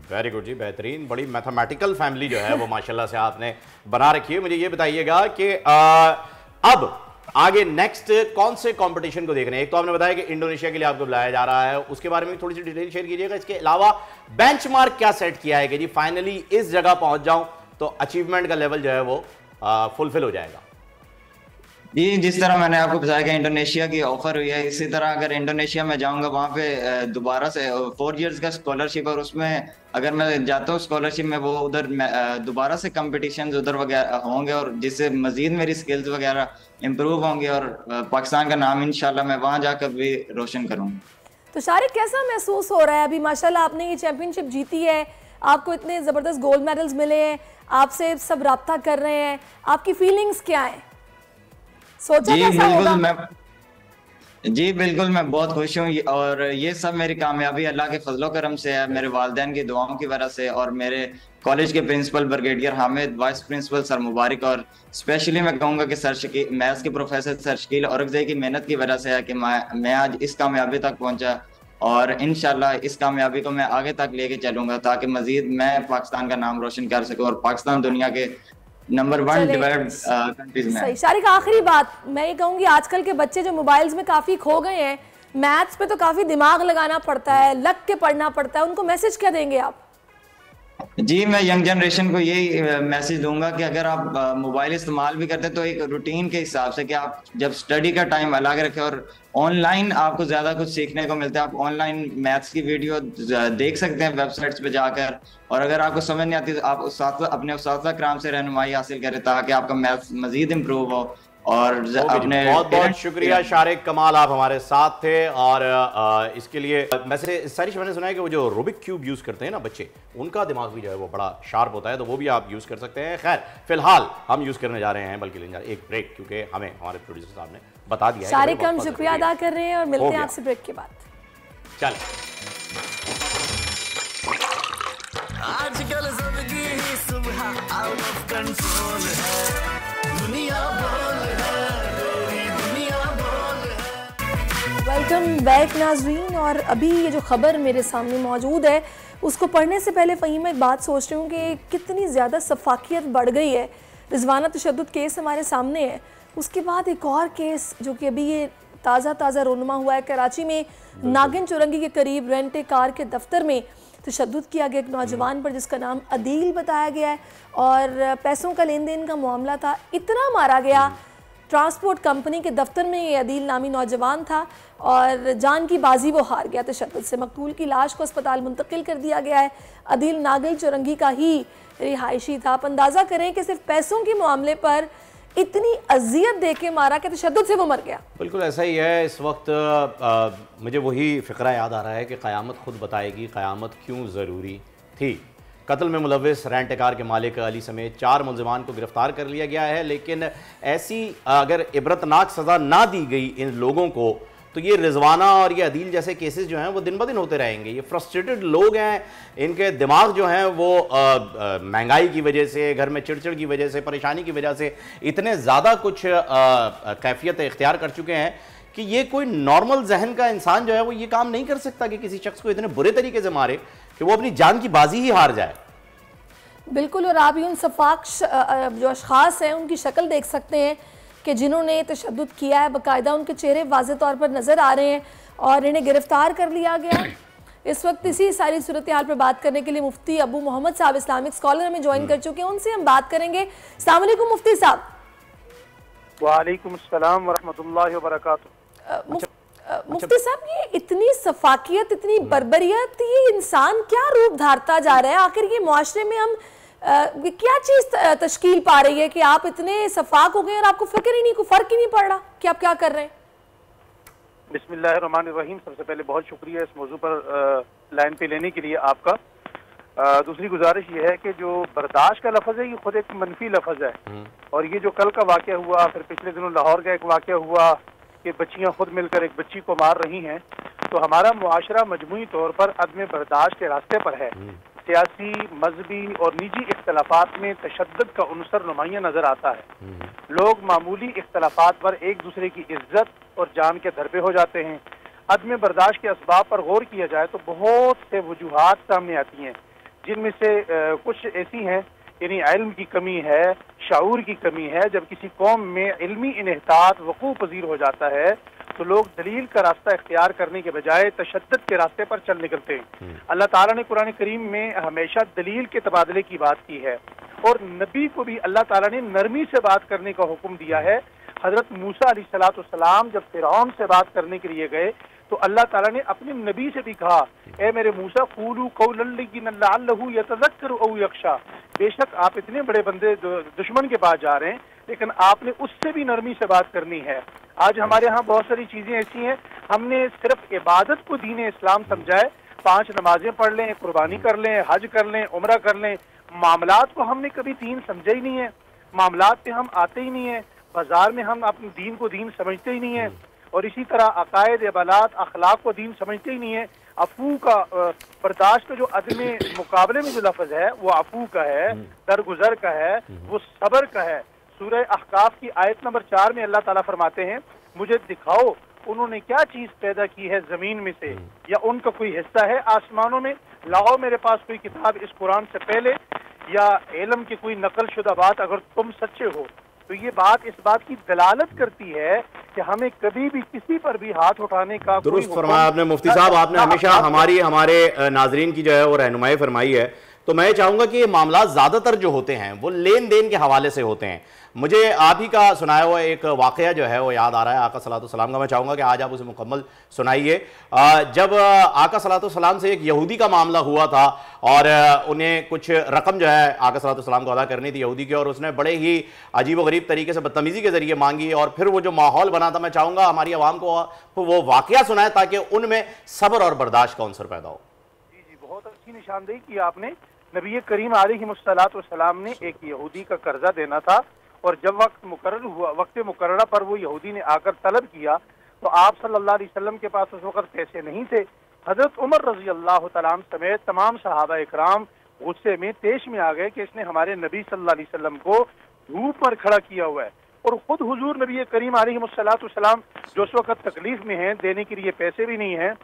वेरी गुड जी, बेहतरीन। बड़ी मैथमेटिकल फैमिली जो है वो माशाल्लाह से आपने बना रखी है। मुझे ये बताइएगा कि अब आगे नेक्स्ट कौन से कंपटीशन को देख रहे हैं? एक तो आपने बताया कि इंडोनेशिया के लिए आपको बुलाया जा रहा है, उसके बारे में थोड़ी सी डिटेल शेयर कीजिएगा। इसके अलावा बेंचमार्क क्या सेट किया है कि जी फाइनली इस जगह पहुंच जाऊं तो अचीवमेंट का लेवल जो है वो फुलफिल हो जाएगा? जी जिस तरह मैंने आपको बताया कि इंडोनेशिया की ऑफर हुई है, इसी तरह अगर इंडोनेशिया में जाऊंगा वहाँ पे दोबारा से 4 इयर्स का स्कॉलरशिप, और उसमें अगर मैं जाता हूँ स्कॉलरशिप में वो उधर दोबारा से कंपटीशन उधर वगैरह होंगे, और जिससे मजीद मेरी स्किल्स वगैरह इम्प्रूव होंगे और पाकिस्तान का नाम इंशाल्लाह मैं वहाँ जाकर भी रोशन करूँ। तो शारिक कैसा महसूस हो रहा है? अभी माशाल्लाह आपने ये चैंपियनशिप जीती है, आपको इतने ज़बरदस्त गोल्ड मेडल्स मिले हैं, आपसे सब राब्ता कर रहे हैं, आपकी फीलिंग्स क्या है? सोचा कैसा होगा? जी बिल्कुल मैं बहुत खुश हूँ, और ये सब मेरी कामयाबी अल्लाह के फजलो करम से है, मेरे वालिदैन की दुआओं की वजह से, और मेरे कॉलेज के principal brigadier Hamid, vice principal sir Mubarak, और स्पेशली मैं कहूँगा कि सर शकील, मैथ्स के प्रोफेसर सर शकील औरंगज़ई की मेहनत की वजह से है कि मैं आज इस कामयाबी तक पहुँचा, और इंशाल्लाह इस कामयाबी को मैं आगे तक लेके चलूंगा ताकि मजीद मैं पाकिस्तान का नाम रोशन कर सकूं और पाकिस्तान दुनिया के नंबर 1 डेवलप्ड कंट्रीज में। सही। शारिक आखिरी बात मैं ये कहूंगी, आजकल के बच्चे जो मोबाइल्स में काफी खो गए हैं, मैथ्स पे तो काफी दिमाग लगाना पड़ता है, लग के पढ़ना पड़ता है, उनको मैसेज क्या देंगे आप? जी मैं यंग जनरेशन को यही मैसेज दूंगा कि अगर आप मोबाइल इस्तेमाल भी करते हैं तो एक रूटीन के हिसाब से, कि आप जब स्टडी का टाइम अलग रखें, और ऑनलाइन आपको ज्यादा कुछ सीखने को मिलता है। आप ऑनलाइन मैथ्स की वीडियो देख सकते हैं वेबसाइट्स पे जाकर, और अगर आपको समझ नहीं आती तो आप अपने उस्ताद कराम से रहनुमाई हासिल करें ताकि आपका मैथ्स मजीद इम्प्रूव हो। और अपने बहुत बहुत शुक्रिया शारिक कमाल, आप हमारे साथ थे। और इसके लिए वैसे सारी मैंने सुना है कि वो जो रूबिक क्यूब यूज करते हैं ना बच्चे, उनका दिमाग भी जो है वो बड़ा शार्प होता है, तो वो भी आप यूज कर सकते हैं। खैर फिलहाल हम यूज करने जा रहे हैं, बल्कि लेंगे एक ब्रेक, क्योंकि हमें हमारे प्रोड्यूसर साहब ने बता दिया है। शारिक हम शुक्रिया अदा कर रहे हैं और मिलते हैं आपसे ब्रेक के बाद। चल आजकल जिंदगी ही सुबह आउट ऑफ कंट्रोल है, दुनिया बोल है, दुनिया बोल है। वेलकम बैक नाजरीन। और अभी ये जो खबर मेरे सामने मौजूद है उसको पढ़ने से पहले फ़हीम मैं एक बात सोच रही हूँ कि कितनी ज़्यादा सफाकियत बढ़ गई है। रिजवाना तशद्दुद केस हमारे सामने है, उसके बाद एक और केस जो कि अभी ये ताज़ा रोनुमा हुआ है, कराची में नागिन चुरंगी के करीब रेंट ए कार के दफ्तर में तशद्दुद किया गया एक नौजवान पर जिसका नाम अदील बताया गया है, और पैसों का लेन देन का मामला था। इतना मारा गया, ट्रांसपोर्ट कंपनी के दफ्तर में ये अदील नामी नौजवान था और जान की बाजी वो हार गया तशद्दुद से। मकतूल की लाश को अस्पताल मुंतकिल कर दिया गया है। अदील नागिन चुरंगी का ही रिहायशी था। आप अंदाज़ा करें कि सिर्फ पैसों के मामले पर इतनी अजियत दे के मारा कि तशद्दुद से वो मर गया। बिल्कुल ऐसा ही है। इस वक्त मुझे वही फ़िक्रा याद आ रहा है कि क़यामत खुद बताएगी क़यामत क्यों ज़रूरी थी। कत्ल में मुलव्विस रेंट कार के मालिक अली समेत 4 मुलजमान को गिरफ्तार कर लिया गया है, लेकिन ऐसी अगर इबरतनाक सज़ा ना दी गई इन लोगों को तो ये रिजवाना और ये अदील जैसे केसेस जो हैं वो दिन ब दिन होते रहेंगे। ये फ्रस्ट्रेटेड लोग हैं, इनके दिमाग जो हैं वो महंगाई की वजह से, घर में चिड़चिड़ की वजह से, परेशानी की वजह से इतने ज़्यादा कुछ कैफियत इख्तियार कर चुके हैं कि ये कोई नॉर्मल जहन का इंसान जो है वो ये काम नहीं कर सकता कि किसी शख्स को इतने बुरे तरीके से मारे कि वो अपनी जान की बाजी ही हार जाए। बिल्कुल। और आप उन सफाक जो अशखास हैं उनकी शक्ल देख सकते हैं कि जिन्होंने तशद्दुद किया है, बाकायदा उनके चेहरे वाज़े तौर पर नज़र आ रहे हैं और इन्हें गिरफ्तार कर लिया गया। इस वक्त इसी सारी सूरत हाल पर बात करने के लिए मुफ्ती अबू मोहम्मद साहब इस्लामिक स्कॉलर हमें ज्वाइन कर चुके हैं, उनसे हम बात करेंगे। अस्सलाम वालेकुम मुफ्ती साहब। वालेकुम अस्सलाम व रहमतुल्लाहि व बरकातहू। मुफ्ती साहब, ये इतनी सफाकियत, इतनी बर्बरियत, ये इंसान क्या रूप धारता जा रहा है? आखिर ये मुआशरे में हम क्या चीज़ तश्कील पा रही है कि आप इतने सफाक हो गए और आपको फिक्र ही नहीं, कोई फ़र्क ही नहीं पड़ रहा कि आप क्या कर रहे हैं? बिस्मिल्लाहिर्रहमानिर्रहीम। सबसे पहले बहुत शुक्रिया इस मौजू पर लाइन पे लेने के लिए आपका। दूसरी गुजारिश ये है कि जो बर्दाश्त का लफ्ज़ है ये खुद एक मनफी लफ्ज़ है, और ये जो कल का वाक़या हुआ, फिर पिछले दिनों लाहौर का एक वाक़या हुआ कि बच्चियां खुद मिलकर एक बच्ची को मार रही हैं, तो हमारा मुआशरा मजमूई तौर पर अदम बर्दाश्त के रास्ते पर है। सियासी, मजहबी और निजी इख्तलाफात में तशद्दुद का उनसर नुमाया नजर आता है। लोग मामूली इख्तलाफात पर एक दूसरे की इज्जत और जान के दरपे हो जाते हैं। अदम बर्दाश्त के असबाब पर गौर किया जाए तो बहुत से वजूहात सामने आती हैं, जिनमें से कुछ ऐसी हैं यानी इल्म की कमी है, शाऊर की कमी है। जब किसी कौम में इल्मी इन्हितात वक़ू पजीर हो जाता है तो लोग दलील का रास्ता इख्तियार करने के बजाय तशद्दुद के रास्ते पर चल निकलते हैं। अल्लाह ताला ने कुरान करीम में हमेशा दलील के तबादले की बात की है और नबी को भी अल्लाह ताला ने नरमी से बात करने का हुक्म दिया है। हजरत मूसा अलैहिस्सलाम जब फिरौन से बात करने के लिए गए तो अल्लाह ताला ने अपने नबी से भी कहा, ए मेरे मूसा क़ूलू क़ौलन लय्यिनन लअल्लहु यतज़क्करु औ यख्शा, बेशक आप इतने बड़े बंदे दुश्मन के पास जा रहे हैं लेकिन आपने उससे भी नरमी से बात करनी है। आज हमारे यहाँ बहुत सारी चीजें ऐसी हैं, हमने सिर्फ इबादत को दीन इस्लाम समझा है। 5 नमाजें पढ़ लें, कुर्बानी कर लें, हज कर लें, उम्रा कर लें, मामलात को हमने कभी दीन समझा ही नहीं है। मामलात पे हम आते ही नहीं है, बाजार में हम अपने दीन को दीन समझते ही नहीं है और इसी तरह अकायद, इबादत, अखलाक को दीन समझते ही नहीं है। अफू का बर्दाश्त का जो अदम मुकाबले में जो लफ्ज है वो अफू का है, दरगुजर का है, वो सबर का है। सूरह अहकाफ की आयत नंबर 4 में अल्लाह ताला फरमाते हैं, मुझे दिखाओ उन्होंने क्या चीज पैदा की है जमीन में से या उनका कोई हिस्सा है आसमानों में, लाओ मेरे पास कोई किताब इस कुरान से पहले या इल्म की कोई नकल शुदा बात अगर तुम सच्चे हो। तो ये बात इस बात की दलालत करती है कि हमें कभी भी किसी पर भी हाथ उठाने का दुरुस्त फरमाया आपने मुफ्ती साहब। आपने हमेशा हमारे नाजरीन की जो है वो रहनुमाई फरमाई है। तो मैं चाहूंगा कि ये मामला ज्यादातर जो होते हैं वो लेन देन के हवाले से होते हैं। मुझे आप ही का सुनाया हुआ एक वाकया जो है वो याद आ रहा है आका सलातो सलाम का। मैं चाहूंगा कि आज आप उसे मुकम्मल सुनाइए। जब आका सलातो सलाम से एक यहूदी का मामला हुआ था और उन्हें कुछ रकम जो है आका सलातो सलाम को अदा करनी थी यहूदी की, और उसने बड़े ही अजीब व गरीब तरीके से बदतमीजी के जरिए मांगी और फिर वो जो माहौल बना था, मैं चाहूंगा हमारी आवाम को वो वाकया सुनाए ताकि उनमें सब्र और बर्दाश्त का अंसर पैदा हो। जी जी, बहुत अच्छी निशानदेही की आपने। नबी करीम अलैहिस्सलाम ने एक यहूदी का कर्जा देना था और जब वक्त मुकर्रर हुआ, वक्त मुकर्ररा पर वो यहूदी ने आकर तलब किया तो आप सल्लल्लाहु अलैहि वसल्लम के पास उस वक्त पैसे नहीं थे। हजरत उमर रजी अल्लाह तआला अन्हु समेत तमाम सहाबा इकराम गुस्से में तेश में आ गए कि इसने हमारे नबी सल्लल्लाहु अलैहि वसल्लम को धूप पर खड़ा किया हुआ है और खुद हुजूर नबी करीम अलैहिस्सलाम जो उस वक्त तकलीफ में हैं, देने के लिए पैसे भी नहीं हैं।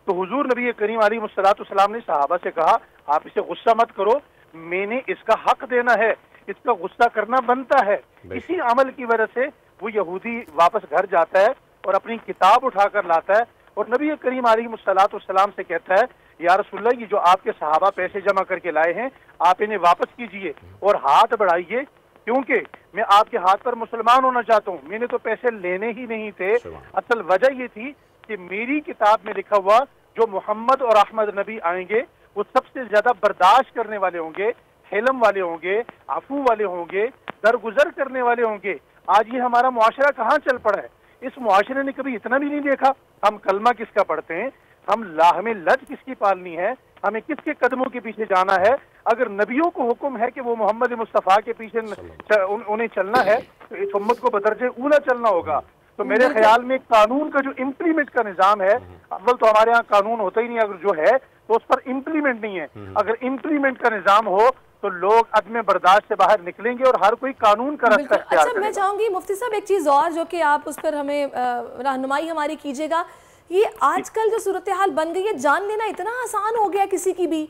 तो हुजूर नबी करीम अलैहिस्सलाम ने सहाबा से कहा, आप इसे गुस्सा मत करो, मैंने इसका हक देना है, इसका गुस्सा करना बनता है। इसी अमल की वजह से वो यहूदी वापस घर जाता है और अपनी किताब उठाकर लाता है और नबी करीम अलैहिस्सलाम से कहता है, या रसूलल्लाह, ये जो आपके सहाबा पैसे जमा करके लाए हैं आप इन्हें वापस कीजिए और हाथ बढ़ाइए, क्योंकि मैं आपके हाथ पर मुसलमान होना चाहता हूँ। मैंने तो पैसे लेने ही नहीं थे। असल वजह ये थी कि मेरी किताब में लिखा हुआ जो मोहम्मद और अहमद नबी आएंगे वो सबसे ज्यादा बर्दाश्त करने वाले होंगे, हिलम वाले होंगे, आफू वाले होंगे, दरगुजर करने वाले होंगे। आज ये हमारा मुआशरा कहाँ चल पड़ा है? इस मुआशरे ने कभी इतना भी नहीं देखा हम कलमा किसका पढ़ते हैं, हमें लज किसकी पालनी है, हमें किसके कदमों के पीछे जाना है। अगर नबियों को हुक्म है कि वो मोहम्मद मुस्तफ़ा के पीछे उन्हें चलना है तो इस उम्मत को बदरजे ऊला चलना होगा। तो मेरे ख्याल में कानून का जो इम्प्लीमेंट का निज़ाम है, अव्वल तो हमारे यहाँ कानून होता ही नहीं, अगर जो है तो उस पर इम्प्लीमेंट नहीं है। अगर इम्प्लीमेंट का निज़ाम हो तो लोग अदम बर्दाश्त से बाहर निकलेंगे और हर कोई कानून का रास्ता इख्तियार करेगा। मैं चाहूंगी मुफ्ती साहब एक चीज और जो कि आप उस पर हमें रहनुमाई हमारी कीजिएगा। ये आजकल जो सूरत हाल बन गई है, जान लेना इतना आसान हो गया किसी की भी,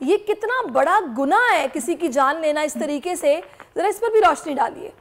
ये कितना बड़ा गुनाह है किसी की जान लेना इस तरीके से, जरा इस पर भी रोशनी डालिए।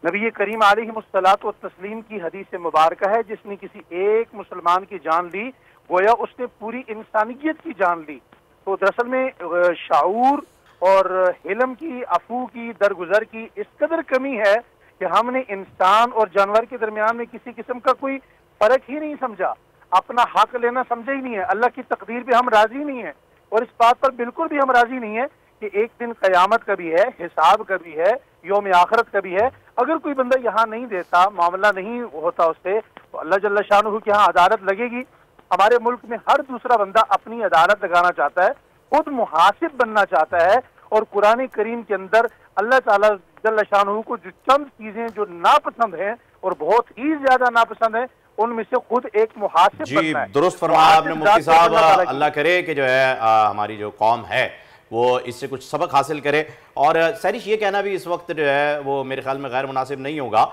नबी करीम अलैहिस्सलातु वस्सलाम की हदीस मुबारक है, जिसने किसी एक मुसलमान की जान ली गोया उसने पूरी इंसानियत की जान ली। तो दरअसल में शाऊर और हिलम की, अफू की, दरगुजर की इस कदर कमी है कि हमने इंसान और जानवर के दरमियान में किसी किस्म का कोई फर्क ही नहीं समझा, अपना हक लेना समझा ही नहीं है। अल्लाह की तकदीर पे हम राजी नहीं है और इस बात पर बिल्कुल भी हम राजी नहीं है कि एक दिन कयामत का भी है, हिसाब का भी है, यौम आखिरत का भी है। अगर कोई बंदा यहाँ नहीं देता, मामला नहीं होता उससे, तो अल्लाह जल्ल शानुहु की यहाँ अदालत लगेगी। हमारे मुल्क में हर दूसरा बंदा अपनी अदालत लगाना चाहता है, खुद मुहासिब बनना चाहता है और कुरान करीम के अंदर अल्लाह ताला जल्ल शानुहु को जो चंद चीजें जो नापसंद हैं और बहुत ही ज्यादा नापसंद है उनमें से खुद एक मुहासिब जी बनना है। दुरुस्त फरमाया आपने मुफ्ती साहब, अल्लाह करे कि जो है हमारी जो कौम है वो इससे कुछ सबक हासिल करे। और सैरिश ये कहना भी इस वक्त जो है वो मेरे ख्याल में गैर मुनासिब नहीं होगा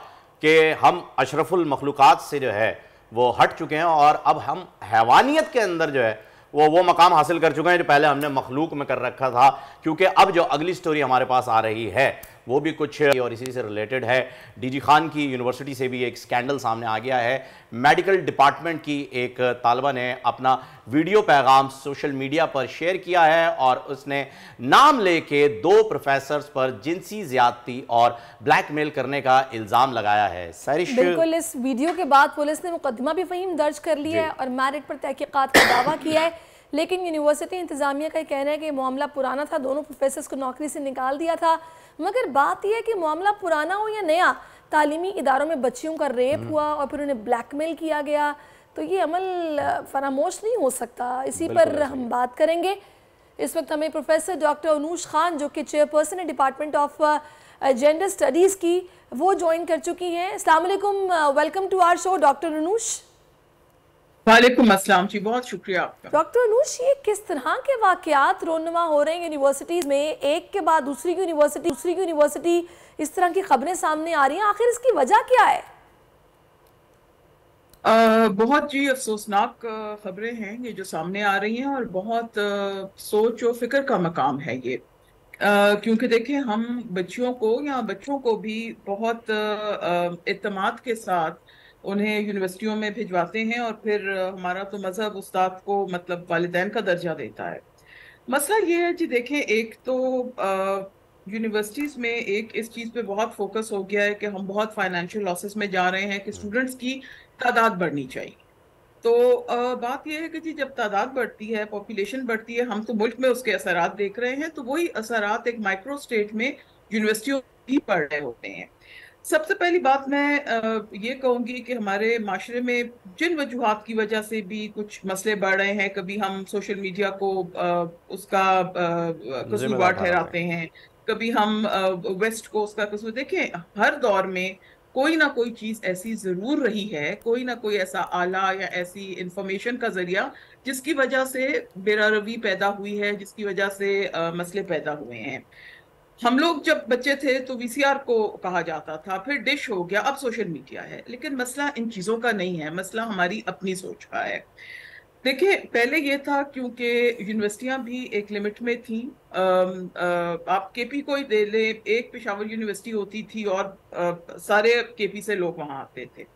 कि हम अशरफुल मखलूक़ात से जो है वो हट चुके हैं और अब हम हैवानियत के अंदर जो है वो मकाम हासिल कर चुके हैं जो पहले हमने मखलूक में कर रखा था। क्योंकि अब जो अगली स्टोरी हमारे पास आ रही है वो भी कुछ और इसी से रिलेटेड है। डीजी खान की यूनिवर्सिटी से भी एक स्कैंडल सामने आ गया है। मेडिकल डिपार्टमेंट की एक तालिबा ने अपना वीडियो पैगाम सोशल मीडिया पर शेयर किया है और उसने नाम लेके 2 प्रोफेसर्स पर जिनसी ज्यादती और ब्लैकमेल करने का इल्ज़ाम लगाया है। सैरिश, बिल्कुल, इस वीडियो के बाद पुलिस ने मुकदमा भी फ़हीम दर्ज कर लिया है और मैरिट पर तहकीकात का दावा किया है। लेकिन यूनिवर्सिटी इंतज़ामिया का कहना है कि मामला पुराना था, दोनों प्रोफेसर्स को नौकरी से निकाल दिया था। मगर बात यह है कि मामला पुराना हो या नया, तालीमी इदारों में बच्चियों का रेप हुआ और फिर उन्हें ब्लैकमेल किया गया, तो ये अमल फरामोश नहीं हो सकता। इसी पर हम बात करेंगे। इस वक्त हमें प्रोफेसर डॉक्टर अनूश खान जो कि चेयरपर्सन है डिपार्टमेंट ऑफ जेंडर स्टडीज़ की, वो ज्वाइन कर चुकी हैं। अस्सलाम वालेकुम, welcome to our show doctor Anoosh. वालेकुम अस्सलाम जी, बहुत शुक्रिया आपका। डॉक्टर अनूश, ये किस तरह के वाकयात रोनुमा हो रहे हैं यूनिवर्सिटीज़ में, एक के बाद दूसरी यूनिवर्सिटी इस तरह की खबरें सामने आ रही हैं, आखिर इसकी वजह क्या है? बहुत जी अफसोसनाक खबरें हैं ये जो सामने आ रही हैं और बहुत सोच और फिक्र का मकाम है ये। क्योंकि देखें, हम बच्चियों को या बच्चों को भी बहुत इत्तेमाद के साथ उन्हें यूनिवर्सिटियों में भिजवाते हैं और फिर हमारा तो मजहब उस्ताद को मतलब वालिदैन का दर्जा देता है। मसला ये है जी, देखें, एक तो यूनिवर्सिटीज़ में एक इस चीज़ पे बहुत फोकस हो गया है कि हम बहुत फाइनेंशियल लॉसेस में जा रहे हैं कि स्टूडेंट्स की तादाद बढ़नी चाहिए। तो बात यह है कि जी जब तादाद बढ़ती है, पॉपुलेशन बढ़ती है, हम तो मुल्क में उसके असरात देख रहे हैं, तो वही असरात एक माइक्रो स्टेट में यूनिवर्सिटियों भी पड़ रहे होते हैं। सबसे पहली बात मैं ये कहूँगी कि हमारे माशरे में जिन वजूहात की वजह से भी कुछ मसले बढ़ रहे हैं, कभी हम सोशल मीडिया को उसका कसूरवार ठहराते हैं, कभी हम वेस्ट को उसका कसूर। देखें, हर दौर में कोई ना कोई चीज़ ऐसी ज़रूर रही है, कोई ना कोई ऐसा आला या ऐसी इंफॉर्मेशन का जरिया जिसकी वजह से बेरारवी पैदा हुई है, जिसकी वजह से मसले पैदा हुए हैं। हम लोग जब बच्चे थे तो वीसीआर को कहा जाता था, फिर डिश हो गया, अब सोशल मीडिया है। लेकिन मसला इन चीज़ों का नहीं है, मसला हमारी अपनी सोच का है। देखिए, पहले ये था क्योंकि यूनिवर्सिटियां भी एक लिमिट में थी। आप केपी को ही दे ले, एक पेशावर यूनिवर्सिटी होती थी और सारे केपी से लोग वहां आते थे।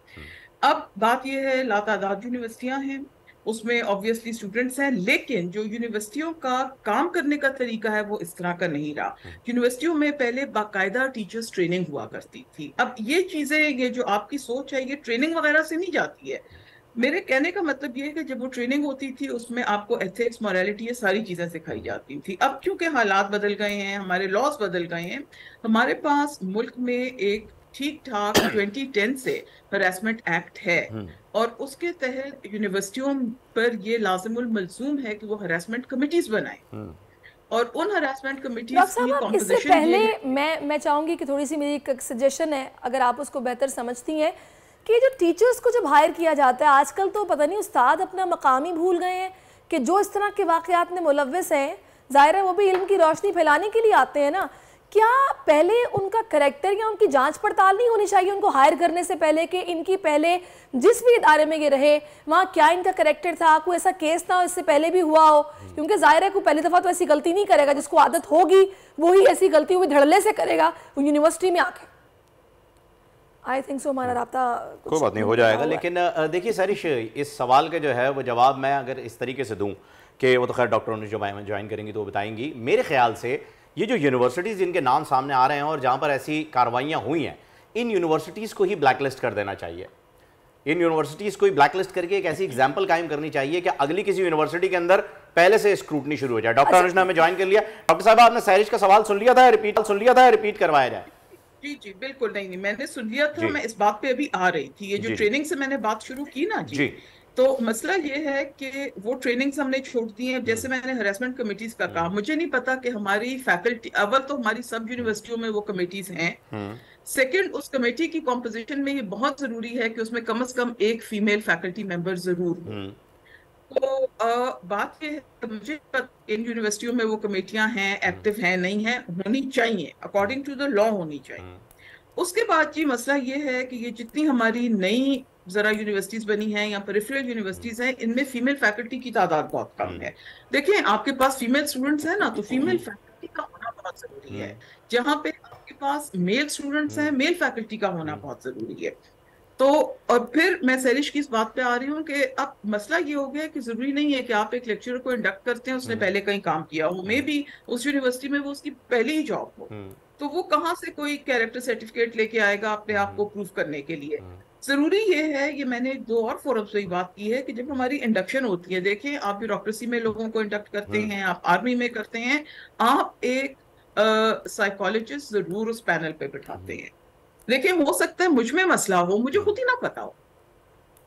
अब बात यह है, लातादाद यूनिवर्सिटियां हैं, उसमें ऑब्वियसली स्टूडेंट्स हैं, लेकिन जो यूनिवर्सिटियों का काम करने का तरीका है वो इस तरह का नहीं रहा। यूनिवर्सिटियों में पहले बाकायदा टीचर्स ट्रेनिंग हुआ करती थी। अब ये चीज़ें, ये जो आपकी सोच है, ये ट्रेनिंग वगैरह से नहीं जाती है। मेरे कहने का मतलब ये है कि जब वो ट्रेनिंग होती थी उसमें आपको एथिक्स, मोरालिटी, ये सारी चीज़ें सिखाई जाती थी। अब क्योंकि हालात बदल गए हैं, हमारे लॉज बदल गए हैं, हमारे पास मुल्क में एक ठीक ठाक 2010 से हरासमेंट एक्ट है और उसके तहत यूनिवर्सिटियों पर ये लाजिमुल मलजूम है कि वो हरासमेंट कमिटीज बनाएं और उन हरासमेंट कमिटीज की कॉम्पोजिशन। इससे पहले मैं चाहूंगी कि थोड़ी सी मेरी एक सजेशन है, अगर आप उसको बेहतर समझती हैं, कि जो टीचर्स को जब हायर किया जाता है, आजकल तो पता नहीं उस्ताद अपना मकाम ही भूल गए हैं कि जो इस तरह के वाकयात में मुलव्विस हैं, ज़ाहिर है वो भी इल्म की रोशनी फैलाने के लिए आते हैं ना। क्या पहले उनका करैक्टर या उनकी जांच पड़ताल नहीं होनी चाहिए उनको हायर करने से पहले, कि इनकी पहले जिस भी इदारे में ये रहे वहाँ क्या इनका करैक्टर था, कोई ऐसा केस ना हो इससे पहले भी हुआ हो? क्योंकि ज़ाहिर है कोई पहली दफ़ा तो ऐसी गलती नहीं करेगा, जिसको आदत होगी वही ऐसी गलती हुई धड़ल्ले से करेगा वो यूनिवर्सिटी में आके। आई थिंक सो हमारा राब्ता कोई बात नहीं हो जाएगा। लेकिन देखिए सैरिश, इस सवाल के जो है वो जवाब मैं अगर इस तरीके से दूँ कि वो तो खैर डॉक्टर ने जो ज्वाइन करेंगी तो वो बताएंगी। मेरे ख्याल से ये जो यूनिवर्सिटीज़ जिनके नाम सामने आ रहे हैं और जहाँ पर ऐसी कार्रवाइयाँ हुई हैं, इन यूनिवर्सिटीज़ को ही ब्लैकलिस्ट कर देना चाहिए। इन यूनिवर्सिटीज़ को ही ब्लैकलिस्ट करके एक ऐसी एग्जाम्पल कायम करनी चाहिए कि अगली किसी यूनिवर्सिटी के अंदर पहले से स्क्रूटनी शुरू हो जाए। डॉक्टर अनुज ने हमें ज्वाइन कर लिया। डॉक्टर साहब, आपने सैरिश का सवाल सुन लिया था, रिपीट करवाया जाए? जी जी बिल्कुल, नहीं मैंने सुन लिया था। मैं इस बात पे अभी आ रही थी, ये जो ट्रेनिंग से मैंने बात शुरू की ना जी, तो मसला ये है कि वो ट्रेनिंग्स हमने छोड़ दी हैं। जैसे मैंने हरासमेंट कमेटीज का कहा, मुझे नहीं पता कि हमारी फैकल्टी, अव्वल तो हमारी सब यूनिवर्सिटियों में वो कमेटीज हैं, सेकंड उस कमेटी की कॉम्पोजिशन में ये बहुत जरूरी है कि उसमें कम से कम एक फीमेल फैकल्टी मेंबर जरूर हो। तो बात ये है, मुझे इन यूनिवर्सिटियों में वो कमेटियां हैं, एक्टिव हैं नहीं हैं, होनी चाहिए, अकॉर्डिंग टू द लॉ होनी चाहिए। उसके बाद जी मसला ये है कि ये जितनी हमारी नई जरा यूनिवर्सिटीज बनी हैं या पेरिफेरल यूनिवर्सिटीज हैं, इनमें फीमेल फैकल्टी की तादाद बहुत कम है। देखिए आपके पास फीमेल स्टूडेंट्स हैं ना, तो फीमेल फैकल्टी का होना बहुत जरूरी है। जहाँ पे आपके पास मेल स्टूडेंट्स हैं, मेल फैकल्टी का होना बहुत जरूरी है। तो और फिर मैं सैरिश की इस बात पे आ रही हूँ कि अब मसला ये हो गया कि जरूरी नहीं है कि आप एक लेक्चरर को इंडक्ट करते हैं, उसने पहले कहीं काम किया हो, मे बी उस यूनिवर्सिटी में वो उसकी पहली ही जॉब हो, तो वो कहाँ से कोई कैरेक्टर सर्टिफिकेट लेके आएगा अपने आप को प्रूव करने के लिए। जरूरी ये है, ये मैंने 2 और फोरम्स पे बात की है कि जब हमारी इंडक्शन होती है, देखें आप ब्यूरोक्रेसी में लोगों को इंडक्ट करते हैं, आप आर्मी में करते हैं, आप एक साइकोलॉजिस्ट जरूर उस पैनल पे बिठाते हैं। लेकिन हो सकता है मुझ में मसला हो, मुझे खुद ही ना पता हो,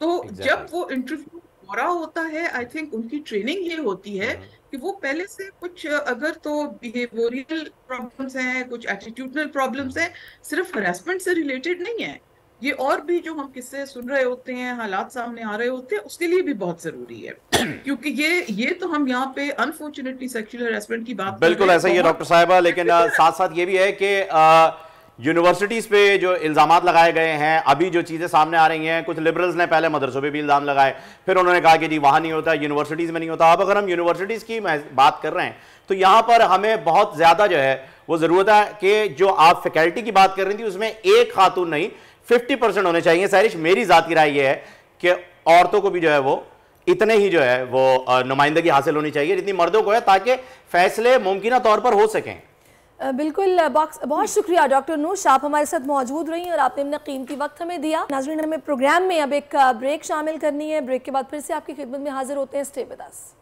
तो जब वो इंटरव्यू हो रहा होता है, आई थिंक उनकी ट्रेनिंग ये होती है कि वो पहले से कुछ अगर तो बिहेवियरल प्रॉब्लम्स हैं, कुछ एटीट्यूडनल प्रॉब्लम्स हैं, सिर्फ हरासमेंट से रिलेटेड नहीं है, ये और भी जो हम किस्से सुन रहे होते हैं, हालात सामने आ रहे होते हैं, उसके लिए भी बहुत जरूरी है। क्योंकि ये तो हम यहाँ पे अनफॉर्चुनेटली सेक्सुअल हरासमेंट की बात बिल्कुल ऐसा ही है डॉक्टर साहिबा, लेकिन साथ साथ ये भी है कि यूनिवर्सिटीज पे जो इल्जामात लगाए गए हैं, अभी जो चीजें सामने आ रही हैं, कुछ लिबरल्स ने पहले मदरसों पे भी इल्जाम लगाए, फिर उन्होंने कहा कि जी वहां नहीं होता, यूनिवर्सिटीज में नहीं होता। अब अगर हम यूनिवर्सिटीज की बात कर रहे हैं तो यहां पर हमें बहुत ज्यादा जो है वो जरूरत है कि जो आप फैकल्टी की बात कर रही थी उसमें एक खातून नहीं 50% होने चाहिए। सैरिश, मेरी जाती राय ये है कि औरतों को भी जो है वो इतने ही जो है वो नुमाइंदगी हासिल होनी चाहिए जितनी मर्दों को है, ताकि फैसले मुमकिन तौर पर हो सकें। बिल्कुल बहुत शुक्रिया डॉक्टर नूश, आप हमारे साथ मौजूद रही और आपने अपना कीमती वक्त हमें दिया। नाज़रीन, हमें प्रोग्राम में अब एक ब्रेक शामिल करनी है, ब्रेक के बाद फिर से आपकी खिदमत में हाजिर होते हैं। Stay with us.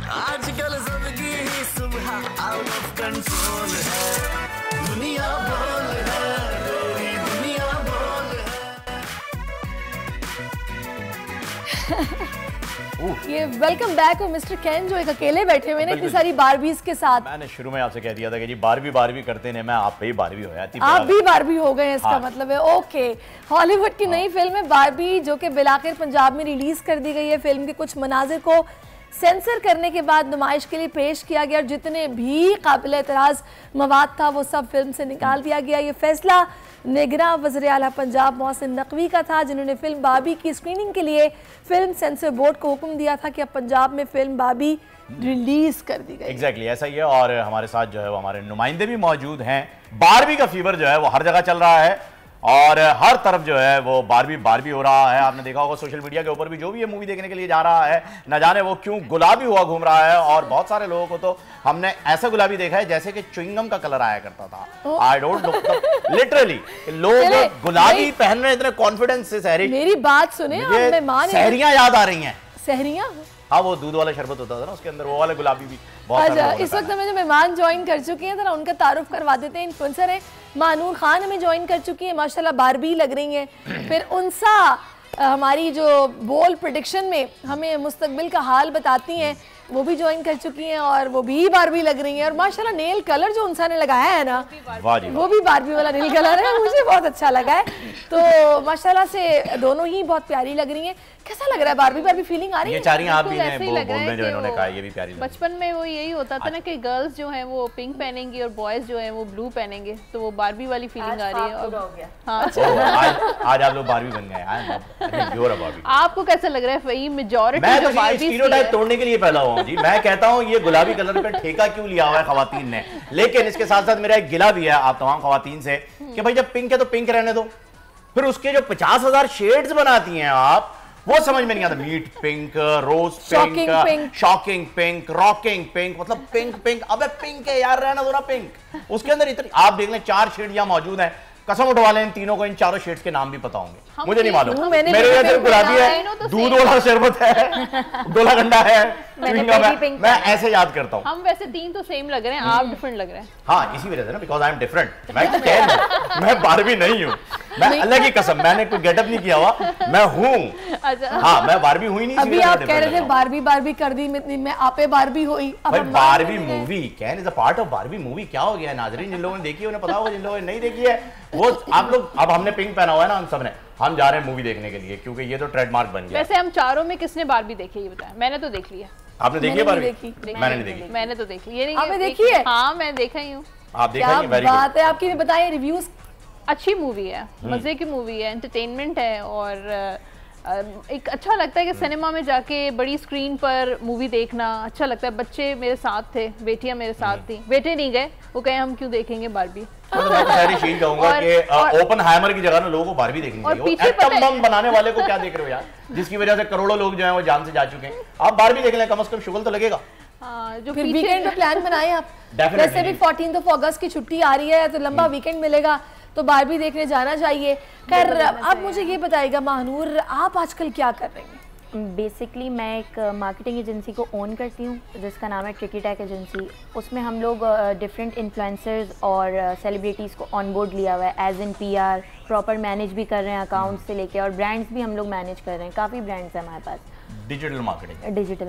आजकल जिंदगी ही सुबह आउट ऑफ कंट्रोल है, दुनिया बोल है, पूरी दुनिया बोल है। ये वेलकम बैक हो मिस्टर कैन, जो एक अकेले बैठे हुए हैं इतनी सारी बारबीज के साथ। मैंने शुरू में आपसे कह दिया था कि जी बारबी करते हैं, मैं आप भी बारबी हो जाती, आप भी बारबी हो गए हैं, इसका मतलब है ओके। हॉलीवुड की नई फिल्म है बारबी, जो कि बिलाखिर पंजाब में रिलीज कर दी गई है। फिल्म के कुछ मनाजिर को सेंसर करने के बाद नुमाइश के लिए पेश किया गया और जितने भी काबिल एतराज़ मवाद था वो सब फिल्म से निकाल दिया गया। ये फैसला निगरां वज़ीर आला पंजाब मोहसिन नकवी का था, जिन्होंने फिल्म बाबी की स्क्रीनिंग के लिए फिल्म सेंसर बोर्ड को हुक्म दिया था कि अब पंजाब में फिल्म बाबी रिलीज कर दी गई। एग्जैक्टली ऐसा ही है, और हमारे साथ जो है वो हमारे नुमाइंदे भी मौजूद हैं। बारबी का फीवर जो है वो हर जगह चल रहा है और हर तरफ जो है वो बारबी हो रहा है। आपने देखा होगा सोशल मीडिया के ऊपर भी जो भी ये मूवी देखने के लिए जा रहा है, न जाने वो क्यों गुलाबी हुआ घूम रहा है, और बहुत सारे लोगों को तो हमने ऐसा गुलाबी देखा है जैसे कि च्युइंगम का कलर आया करता था। आई डोंट नो, लिटरली लोग गुलाबी पहन रहे इतने कॉन्फिडेंस से। सहरी, मेरी बात सुने, सहरियां याद आ रही हैं। सहरियां? हाँ, वो दूध वाला शरबत होता था ना, उसके अंदर वो वाले गुलाबी भी बहुत। अच्छा, इस वक्त हमें जो मेहमान ज्वाइन कर चुके हैं जरा उनका तारुफ करवा देते हैं। इन्फ्लुएंसर है मानूर खान हमें ज्वाइन कर चुकी है, माशाल्लाह बारबी लग रही हैं। फिर उनसा हमारी जो बोल प्रेडिक्शन में हमें मुस्तकबिल का हाल बताती हैं, वो भी ज्वाइन कर चुकी हैं और वो भी बारबी लग रही हैं। और माशाल्लाह नेल कलर जो उनसा ने लगाया है ना, वो भी बारबी वाला नेल कलर है, मुझे बहुत अच्छा लगा है। तो माशाल्लाह से दोनों ही बहुत प्यारी लग रही हैं। कैसा लग रहा है? बारबी फीलिंग आ रही है? ये चारी आप भी हैं, बोल में जो इन्होंने कहा ये भी प्यारी लग रही है। बचपन में वो यही होता था ना कि गर्ल्स जो हैं वो पिंक पहनेंगी और बॉयज जो हैं वो ब्लू पहनेंगे, तो वो बारबी वाली फीलिंग आ रही है। आज आप लोग बारबी बन गए। आपको कैसा लग रहा है फहीम? मेजॉरिटी जो बारबी स्टीरियोटाइप तोड़ने के लिए पैदा हुआ जी। मैं कहता हूँ ये गुलाबी कलर पे ठेका क्यों लिया हुआ है खवातीन ने। लेकिन इसके साथ साथ मेरा एक गिला भी है आप तमाम खवातीन से कि भाई जब पिंक है तो पिंक रहने दो, फिर उसके जो 50,000 शेड्स बनाती हैं आप, वो समझ में नहीं आता। Meat pink, rose pink, shocking pink, rocking pink, मतलब पिंक। अबे पिंक है यार, रहना दो ना पिंक। उसके अंदर इतनी आप देख लें 4 शेड यहाँ मौजूद हैं। कसम उठवा लें, इन तीनों को, इन चारों शेड्स के नाम भी पता होंगे, मुझे नहीं मालूम। मेरे लिए सिर्फ गुलाबी है, दूध वाला शरबत है, गोला गंडा है, मैं ऐसे याद करता हूँ। हम वैसे तीन तो सेम लग रहे हैं, आप डिफरेंट लग रहे हैं। हाँ, इसी वजह से ना, बिकॉज आई एम डिफरेंट। मैं बारबी नहीं हूँ, मैं अल्लाह की कसम, मैंने कोई गेटअप नहीं किया हुआ, मैं हूँ। अच्छा। हाँ, मैं बारबी हुई नहीं। अभी आप कह रहे थे बारबी बारबी कर दी, मैं आपे बारबी हुई। भाई Barbie movie can is a part of Barbie movie. क्या हो गया नाजरीन, जिन लोगों ने देखी है उन्हें पता होगा, जिन लोगों ने नहीं देखी है वो आप लोग, अब हमने पिंक पहना हुआ है ना हम सब ने, हम जा रहे हैं मूवी देखने के लिए, क्योंकि ये तो ट्रेडमार्क बन गया। वैसे हम चारों में किसने बारबी देखी ये बताएं? मैंने तो देख लिया। आपने देखी है बारबी? मैंने नहीं देखी। मैंने तो देख ली। आपने देखी है? हाँ, मैं देखा ही हूँ। आप देखा ही? Very good. बात है आपकी, बताइए रिव्यूज। अच्छी मूवी है, मजे की मूवी है, एंटरटेनमेंट है, और एक अच्छा लगता है कि सिनेमा में जाके बड़ी स्क्रीन पर मूवी देखना अच्छा लगता है। बच्चे मेरे साथ थे, बेटियां मेरे साथ थी, बेटे नहीं गए, वो कहे हम क्यों देखेंगे बारबी। मैं तो सारी चीज कहूंगा कि ओपनहाइमर की जगह ना लोगों को बारबी देखनी चाहिए। एटम बम बनाने वाले को क्या देख रहे हो यार, जिसकी वजह से करोड़ों लोग जो हैं वो जान से जा चुके हैं। आप बारबी देख लें, कम से कम शुगल तो लगेगा। जो फिर वीकेंड पे प्लान बनाए आप, वैसे भी 14 अगस्त की छुट्टी आ रही है तो लंबा वीकेंड मिलेगा, तो बारबी देखने जाना चाहिए। खैर आप मुझे ये बताइएगा महानूर, आप आजकल क्या कर रही हैं? बेसिकली मैं एक मार्केटिंग एजेंसी को ओन करती हूँ जिसका नाम है ट्रिकी टेक एजेंसी। उसमें हम लोग डिफरेंट इन्फ्लुएंसर्स और सेलिब्रिटीज़ को ऑन बोर्ड लिया हुआ है as in PR, proper manage भी कर रहे हैं अकाउंट्स से लेके, और ब्रांड्स भी हम लोग मैनेज कर रहे हैं। काफ़ी ब्रांड्स हैं हमारे पास। Digital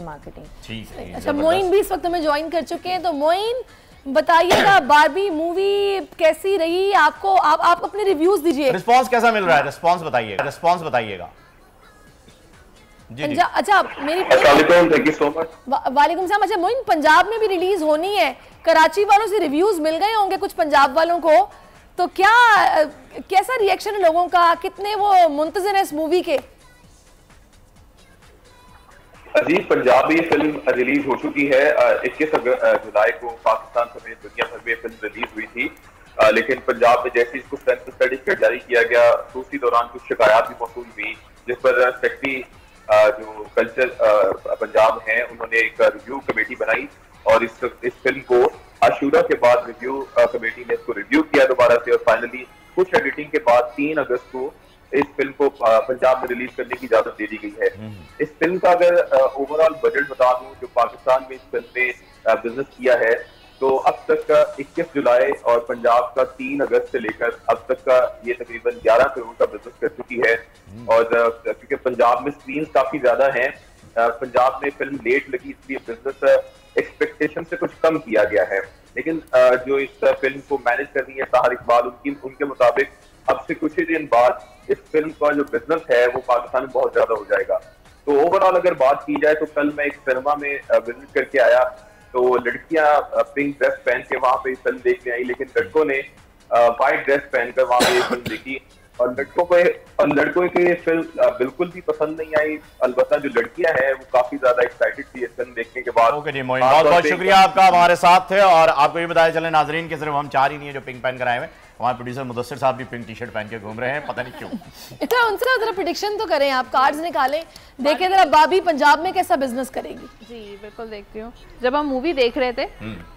marketing. अच्छा, मोइन भी इस वक्त हमें ज्वाइन कर चुके हैं, तो मोइन बताइएगा बारबी मूवी कैसी रही आपको? आप अपने रिव्यूज दीजिए। रिस्पांस कैसा मिल रहा है? रिस्पांस बताइएगा। जी। अच्छा, मेरी थैंक यू सो मच। वालेकुम सलाम। अच्छा मोइन, पंजाब में भी रिलीज होनी है, कराची वालों से रिव्यूज मिल गए होंगे कुछ पंजाब वालों को, तो कैसा रिएक्शन है लोगों का, कितने वो मुंतज़िर है इस मूवी के? जी, पंजाबी फिल्म रिलीज हो चुकी है। 21 जुलाई को पाकिस्तान समेत दुनिया भर में फिल्म रिलीज हुई थी, लेकिन पंजाब में जैसे इसको सेंसर सर्टिफिकेट जारी किया गया तो उसी दौरान कुछ शिकायत भी मौसूल हुई, जिस पर सेक्रेटरी जो कल्चर पंजाब हैं उन्होंने एक रिव्यू कमेटी बनाई, और इस फिल्म को आशूरा के बाद रिव्यू कमेटी ने इसको रिव्यू किया दोबारा से, और फाइनली कुछ एडिटिंग के बाद 3 अगस्त को इस फिल्म को पंजाब में रिलीज करने की इजाजत दे दी गई है। इस फिल्म का अगर ओवरऑल बजट बता दूं जो पाकिस्तान में इस फिल्म ने बिजनेस किया है, तो अब तक का 21 जुलाई और पंजाब का 3 अगस्त से लेकर अब तक का ये तकरीबन 11 करोड़ का बिजनेस कर चुकी है। और क्योंकि पंजाब में स्क्रीन काफी ज्यादा है, पंजाब में फिल्म लेट लगी, इसलिए बिजनेस एक्सपेक्टेशन से कुछ कम किया गया है। लेकिन जो इस फिल्म को मैनेज कर रही है ताहर इकबाल, उनके मुताबिक अब से कुछ ही दिन बाद इस फिल्म का जो बिजनेस है वो पाकिस्तान में बहुत ज्यादा हो जाएगा। तो ओवरऑल अगर बात की जाए तो कल मैं एक सिनेमा में विजिट करके आया, तो लड़कियां पिंक ड्रेस पहन के वहां पे फिल्म देखने आई, लेकिन लड़कों ने व्हाइट ड्रेस पहनकर वहां पे फिल्म देखी, और लड़कों को ये फिल्म बिल्कुल भी पसंद नहीं आई। अलबत्ता जो लड़कियां हैं वो काफी ज्यादा एक्साइटेड थी इस फिल्म देखने के बाद। ओके जी मोइन, बहुत बहुत शुक्रिया आपका हमारे साथ थे। और आपको ये बताया चले नाजरीन के सिर्फ हम 4 ही नहीं है जो पिंक पहन कर आए हुए, हमारे प्रोड्यूसर मुदस्सिर साहब भी पिंक टी-शर्ट पहन के घूम रहे हैं, पता नहीं क्यों। इतना उनसे जरा प्रेडिक्शन तो करें, आप कार्ड्स निकालें, देखें जरा बाबी पंजाब में कैसा बिजनेस करेगी। जी बिल्कुल देखती हूँ। जब हम मूवी देख रहे थे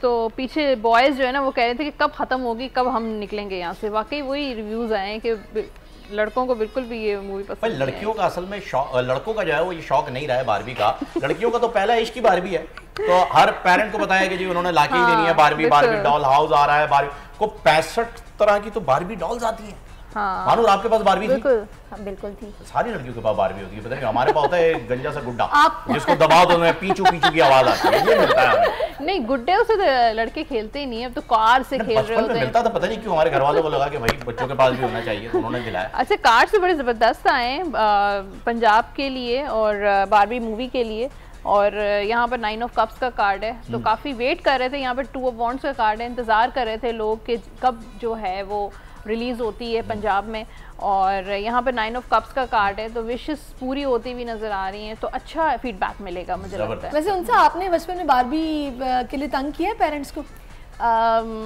तो पीछे बॉयज जो है ना वो कह रहे थे कि कब खत्म होगी, कब हम निकलेंगे यहाँ से। वाकई वही रिव्यूज आए कि लड़कों को बिल्कुल भी ये मूवी पसंद नहीं है। लड़कियों का असल में शौक, लड़कों का जो है वो ये शौक नहीं रहा है बारबी का। लड़कियों का तो पहला इश्क ही बारबी है, तो हर पेरेंट को बताया कि जी उन्होंने लाके ही देनी है बारबी डॉल हाउस आ रहा है, बारबी को 65 तरह की तो बारबी डॉल्स आती हैं। मानो आपके पास बारबी थी? बिल्कुल थी। सारी लड़कियों के पास बारबी होती है, पता नहीं हमारे पास होता है गंजा सा गुड्डा जिसको दबाओ तो पीछू पीछू की आवाज आती है, ये मिलता है हमें। नहीं, गुड्डे से तो लड़के खेलते ही नहीं है, अब तो कार से खेल रहे होते हैं। मिलता था, पता नहीं क्यों हमारे घर वालों को लगा कि भाई बच्चों के पास भी होना चाहिए, तो उन्होंने दिलाया। अच्छा, कार से बड़े जबरदस्त आए पंजाब के लिए और बारबी मूवी के लिए, और यहाँ पर 9 ऑफ कप्स का कार्ड है, तो काफ़ी वेट कर रहे थे। यहाँ पर 2 ऑफ वॉन्ड्स का कार्ड है, इंतज़ार कर रहे थे लोग कि कब जो है वो रिलीज़ होती है पंजाब में, और यहाँ पर 9 ऑफ कप्स का कार्ड है, तो विशेस पूरी होती हुई नज़र आ रही हैं, तो अच्छा फीडबैक मिलेगा मुझे लगता है। वैसे उनसे आपने बचपन में बारबी के लिए तंग किया है पेरेंट्स को?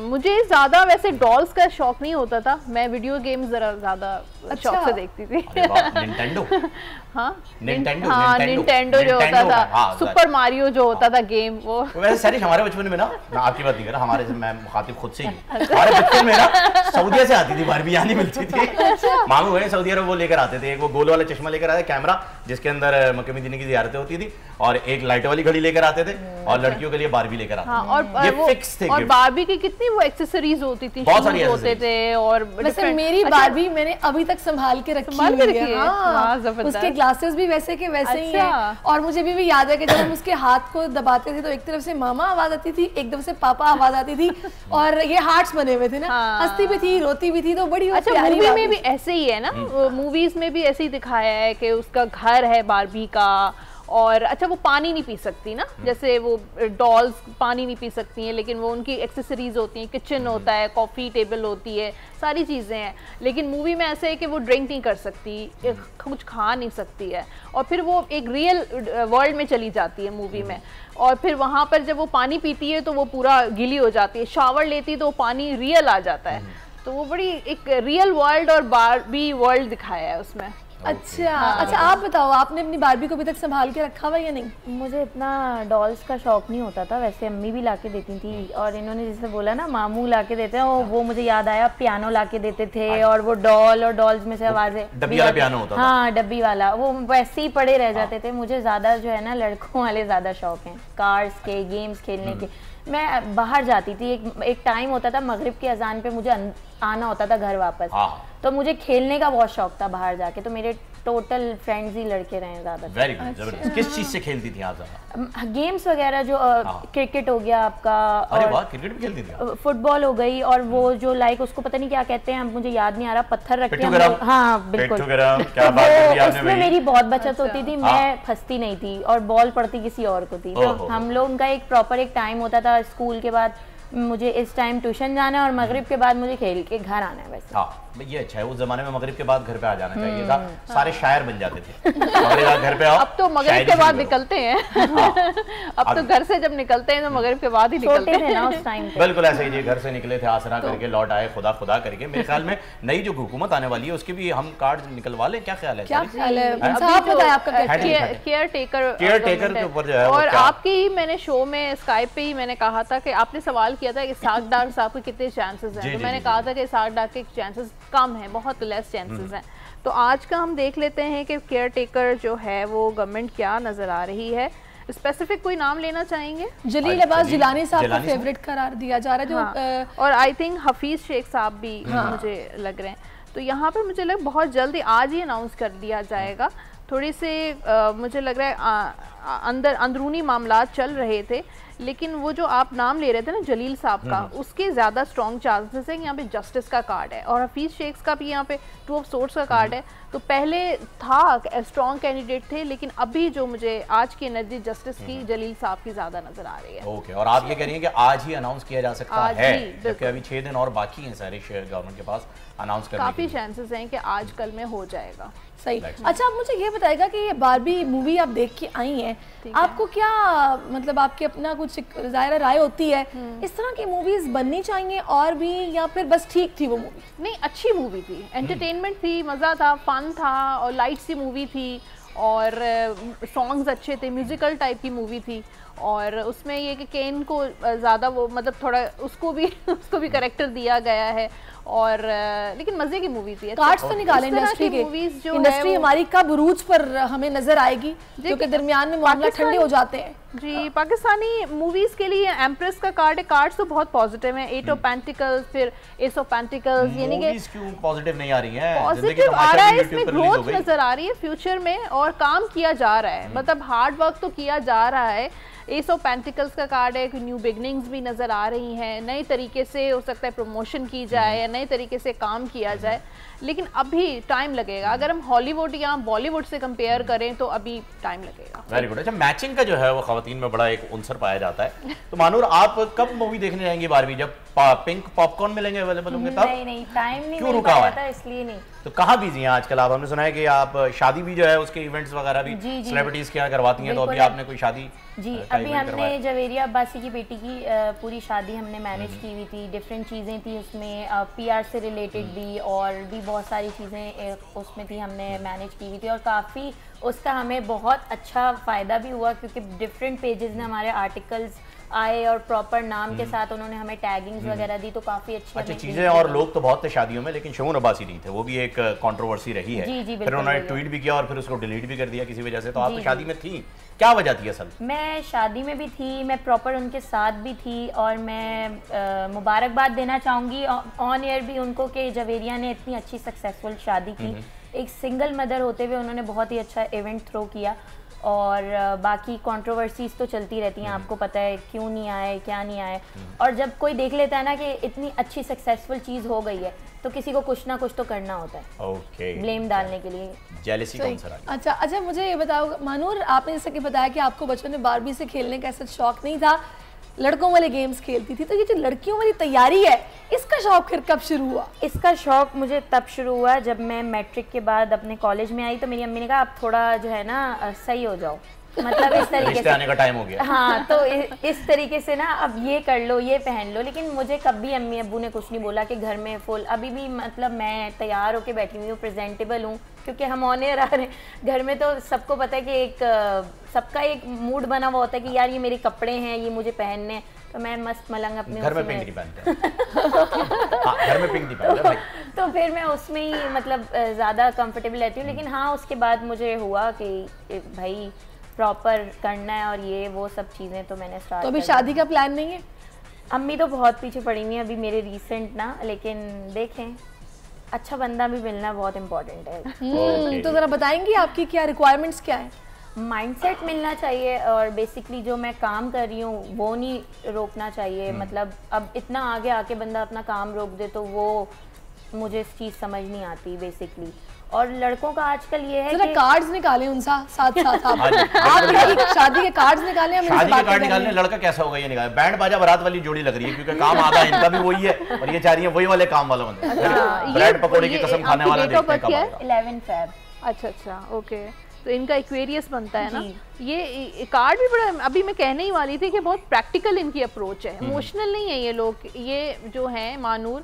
मुझे ज़्यादा वैसे डॉल्स का शौक नहीं होता था, मैं वीडियो गेम्स ज़रा ज़्यादा शौक से देखती थी। निंटेंडो हाँ निंटेंडो जो होता था, सुपर मारियो जो होता था गेम, वो वैसे सारी हमारे बचपन में ना, मैं आपकी बात नहीं कर रहा, हमारे मैं मुखातिब खुद से ही, हमारे बचपन में ना सऊदीया से आती थी बारबी, यहाँ नहीं मिलती थी। मामू गए सऊदी अरब, वो लेकर आते थे, एक वो गोल वाला चश्मा लेकर आते, कैमरा जिसके अंदर मक्के मदीने की ज़ियारतें होती थी, और एक लाइट वाली घड़ी लेकर आते थे, और लड़कियों के लिए बारबी लेकर आते थे। ये फिक्स थे। और बारबी की कितनी वो एक्सेसरीज होती थी, बहुत सारी होते थे। और वैसे मेरी बारबी मैंने अभी तक संभाल के रखी है, उसके ग्लासेस भी वैसे के वैसे ही हैं। और मुझे भी याद है कि जब हम उसके हाथ को दबाते थे तो एक तरफ से मामा आवाज आती थी, एक तरफ से पापा आवाज आती थी, और ये हार्ट्स बने हुए थे ना, हंसती भी थी रोती भी थी, तो बड़ी मूवी में भी ऐसे ही है ना, मूवीज में भी ऐसे ही दिखाया है कि उसका घर है बारबी का, और अच्छा वो पानी नहीं पी सकती ना, जैसे वो डॉल्स पानी नहीं पी सकती हैं, लेकिन वो उनकी एक्सेसरीज होती हैं, किचन होता है, कॉफ़ी टेबल होती है, सारी चीज़ें हैं। लेकिन मूवी में ऐसे है कि वो ड्रिंक नहीं कर सकती, कुछ खा नहीं सकती है, और फिर वो एक रियल वर्ल्ड में चली जाती है मूवी में, और फिर वहाँ पर जब वो पानी पीती है तो वो पूरा गीली हो जाती है, शावर लेती है तो वो पानी रियल आ जाता है, तो वो बड़ी एक रियल वर्ल्ड और बारबी वर्ल्ड दिखाया है उसमें। अच्छा अच्छा, आप बताओ, आपने अपनी बारबी को अभी तक संभाल के रखा हुआ या नहीं? मुझे इतना डॉल्स का शौक नहीं होता था, वैसे अम्मी भी लाके देती थी, और इन्होंने जैसे बोला ना मामू लाके देते हैं, वो मुझे याद आया, पियानो लाके देते थे, और वो डॉल और डॉल्स में से आवाजें, डब्बी वाला पियानो होता था। हाँ डब्बी वाला, वो वैसे ही पड़े रह जाते थे। मुझे ज्यादा जो है ना लड़कों वाले ज्यादा शौक हैं, कार्ड्स के, गेम्स खेलने के। मैं बाहर जाती थी, एक टाइम होता था मगरिब के अजान पे मुझे आना होता था घर वापस, तो मुझे खेलने का बहुत शौक था बाहर जाके, तो मेरे टोटल फ्रेंड्स ही लड़के रहे ज्यादा। वेरी गुड, जबरदस्त। किस चीज से खेलती थी आप ज्यादा? गेम्स वगैरह, जो क्रिकेट हो गया आपका, अरे वाह, क्रिकेट भी खेलती थी? फुटबॉल हो गई, और वो जो लाइक उसको पता नहीं क्या कहते हैं, मुझे याद नहीं आ रहा, पत्थर रख के, हाँ बिल्कुल, उसमें मेरी बहुत बचत होती थी, मैं फंसती नहीं थी, और बॉल पड़ती किसी और को थी। तो हम लोग का एक प्रॉपर एक टाइम होता था, स्कूल के बाद मुझे इस टाइम ट्यूशन जाना है और मगरिब के बाद मुझे खेल के घर आना है। वैसे हाँ ये अच्छा है, उस जमाने में मगरिब के बाद घर पे आ जाना चाहिए था, सारे शायर बन जाते थे। घर पे आओ, अब तो मगरिब के बाद निकलते हैं। अब तो घर से जब निकलते हैं तो मगरिब के बाद ही निकलते हैं ना उस टाइम पे। बिल्कुल ऐसे ही, घर से निकले थे आसरा करके, लौट आए खुदा खुदा करके। मेरे ख्याल में नई जो हुकूमत आने वाली है उसके भी हम कार्ड निकलवा लें, क्या ख्याल है? क्या ख्याल है? केयर टेकर के ऊपर जो है, और आपकी ही मैंने शो में स्काइप पे ही मैंने कहा था कि आपने सवाल किया था कि इसाक डार साहब के कितने चांसेस हैं, तो मैंने कहा था कि इसाक डार के चांसेस कम है, बहुत लेस चांसेस हैं। तो आज का हम देख लेते हैं कि केयर टेकर जो है वो गवर्नमेंट क्या नजर आ रही है। स्पेसिफिक कोई नाम लेना चाहेंगे? जलील अब्बास जिलानी साहब को फेवरेट करार दिया जा रहा है, जो और आई थिंक हफीज शेख साहब भी मुझे लग रहे हैं। तो यहाँ पे मुझे लग बहुत जल्दी आज ही अनाउंस कर दिया जाएगा। थोड़ी से मुझे लग रहा है अंदरूनी मामलात चल रहे थे, लेकिन वो जो आप नाम ले रहे थे ना जलील साहब का, उसके ज़्यादा स्ट्रॉन्ग चांसेस है कि यहाँ पे जस्टिस का कार्ड है, और हफीज़ शेख का भी यहाँ पे 2 ऑफ सोर्स का कार्ड है। तो पहले था स्ट्रॉन्ग कैंडिडेट थे, लेकिन अभी जो मुझे आज की एनर्जी जस्टिस की जलील साहब की ज़्यादा नज़र आ रही है। ओके, और आप ये कह रही हैं कि आज ही अनाउंस किया जा सकता है, जबकि अभी 6 दिन और बाकी हैं सारे शेयर गवर्नमेंट के पास अनाउंस करने के। काफ़ी चांसेस हैं कि आज कल में हो जाएगा। सही। अच्छा, आप मुझे ये बताएगा कि ये बारबी मूवी आप देख के आई हैं, आपको क्या मतलब आपकी अपना कुछ ज़ाहिर राय होती है, इस तरह की मूवीज बननी चाहिए और भी, या फिर बस ठीक थी वो मूवी? नहीं, अच्छी मूवी थी, एंटरटेनमेंट थी, मज़ा था, फन था, और लाइट सी मूवी थी, और सॉन्ग्स अच्छे थे, म्यूजिकल टाइप की मूवी थी। और उसमें ये कि केन को ज़्यादा वो मतलब थोड़ा उसको भी करेक्टर दिया गया है, और लेकिन मजे की मूवी थी। कार्ड्स तो निकाले इंडस्ट्री के, इंडस्ट्री हमारी कब उरूज पर हमें नजर आएगी, क्योंकि दरमियान में मामला ठंडे हो जाते हैं। जी, पाकिस्तानी मूवीज के लिए एम्प्रेस का कार्ड है, कार्ड्स तो बहुत पॉजिटिव हैं, 8 ऑफ पेंटिकल्स, फिर एस ऑफ पेंटिकल्स, यानी कि क्यों पॉजिटिव नहीं आ रही है? पॉजिटिव आ रहा है, इसमें ग्रोथ नजर आ रही है फ्यूचर में, और काम किया जा रहा है, मतलब हार्ड वर्क तो किया जा रहा है। एस ऑफ पेंटिकल्स का कार्ड है कि न्यू बिगनिंग्स भी नज़र आ रही हैं, नए तरीके से हो सकता है प्रमोशन की जाए या नए तरीके से काम किया जाए, लेकिन अभी टाइम लगेगा। अगर हम हॉलीवुड या बॉलीवुड से कंपेयर करें तो अभी टाइम लगेगा। Very good. अच्छा, मैचिंग का जो है वो खवातीन में बड़ा एक उनसर पाया जाता है, तो मानूर आप कब मूवी देखने जाएंगी बारबी? जब पिंक पॉपकॉर्न मिलेंगे अवेलेबल होंगे तब? नहीं टाइम नहीं क्यों मिल रुका हुआ पाया है? था इसलिए नहीं। तो कहाँ बिजी हैं आजकल आप? हमने सुना है कि आप शादी भी जो है उसके इवेंट्स वगैरह भी सेलिब्रिटीज के यहाँ करवाती हैं, तो अभी आपने कोई शादी जी अभी हमने जवेरिया अब्बासी की बेटी की पूरी शादी हमने मैनेज की हुई थी। डिफरेंट चीज़ें थी उसमें, पीआर से रिलेटेड भी और भी बहुत सारी चीज़ें उसमें थी, हमने मैनेज की हुई थी और काफ़ी उसका हमें बहुत अच्छा फ़ायदा भी हुआ क्योंकि डिफरेंट पेजेस ने हमारे आर्टिकल्स आए और प्रॉपर नाम के साथ उन्होंने हमें टैगिंग्स वगैरह दी, तो काफी अच्छी चीजें। और लोग तो बहुत थे शादियों में, लेकिन शगुन अब्बासी नहीं थे, वो भी एक कंट्रोवर्सी रही है। जी, फिर उन्होंने ट्वीट भी किया और फिर उसको डिलीट भी कर दिया किसी वजह से। तो आप तो शादी में थी, क्या वजह थी असल? मैं शादी में भी थी, मैं प्रॉपर उनके साथ भी थी और मैं मुबारकबाद देना चाहूँगी ऑन एयर भी उनको कि जवेरिया ने इतनी अच्छी सक्सेसफुल शादी की। एक सिंगल मदर होते हुए उन्होंने बहुत ही अच्छा इवेंट थ्रो किया और बाकी कंट्रोवर्सीज तो चलती रहती हैं, आपको पता है क्यों नहीं आए क्या नहीं आए। और जब कोई देख लेता है ना कि इतनी अच्छी सक्सेसफुल चीज़ हो गई है तो किसी को कुछ ना कुछ तो करना होता है ब्लेम डालने के लिए। जेलसी कौन सा रहा? अच्छा मुझे ये बताओ मानूर, आपने जैसे कि बताया कि आपको बचपन में बारबी से खेलने का ऐसा शौक नहीं था, लड़कों वाले गेम्स खेलती थी, तो ये जो लड़कियों वाली तैयारी है इसका शौक फिर कब शुरू हुआ? इसका शौक मुझे तब शुरू हुआ जब मैं मैट्रिक के बाद अपने कॉलेज में आई, तो मेरी अम्मी ने कहा आप थोड़ा जो है ना सही हो जाओ, मतलब इस तरीके से आने का टाइम हो गया। हाँ, तो इस तरीके से ना अब ये कर लो ये पहन लो, लेकिन मुझे कभी अम्मी अब्बू ने कुछ नहीं बोला कि घर में फुल अभी भी मतलब मैं तैयार होके बैठी हुई हूँ, प्रेजेंटेबल हूँ, क्योंकि हम ऑन एयर आ रहे हैं। घर में तो सबको पता है कि एक सबका एक मूड बना हुआ होता है कि यार ये मेरे कपड़े हैं, ये मुझे पहनने, तो मैं मस्त मलंग अपने घर में पिंक नहीं पहनते। घर में पिंक नहीं पहनते तो फिर मैं उसमें ही मतलब ज़्यादा कंफर्टेबल रहती हूँ। लेकिन हाँ, उसके बाद मुझे हुआ कि भाई प्रॉपर करना है और ये वो सब चीज़ें तो मैंने स्टार्ट। तो अभी शादी का प्लान नहीं है? अम्मी तो बहुत पीछे पड़ी हुई है अभी मेरे रिसेंट ना, लेकिन देखें अच्छा बंदा भी मिलना बहुत इम्पोर्टेंट है। तो ज़रा बताएंगी आपकी क्या रिक्वायरमेंट्स क्या है? माइंडसेट मिलना चाहिए और बेसिकली जो मैं काम कर रही हूँ वो नहीं रोकना चाहिए। मतलब अब इतना आगे आके बंदा अपना काम रोक दे तो वो मुझे इस चीज़ समझ नहीं आती बेसिकली। और लड़कों का आजकल ये है कि कार्ड्स निकालें उनसा साथ आप शादी के कार्ड्स निकालें, शादी के कार्ड निकालने लड़का कैसा होगा ये निकाले। बैंड बाजा बारात वाली जोड़ी लग रही है क्योंकि काम आधा इनका भी वही है और ये चाह रही है वही वाले काम वाला बंदा। ब्रेड पकौड़े की कसम खाने वाला देखते हैं कब आएगा। 11 फेब। अच्छा ओके, तो इनका एक्वेरियस बनता है ना। ये कार्ड भी बड़ा, अभी मैं कहने ही वाली थी कि बहुत प्रैक्टिकल इनकी अप्रोच है, इमोशनल नहीं है ये लोग। ये जो है मानूर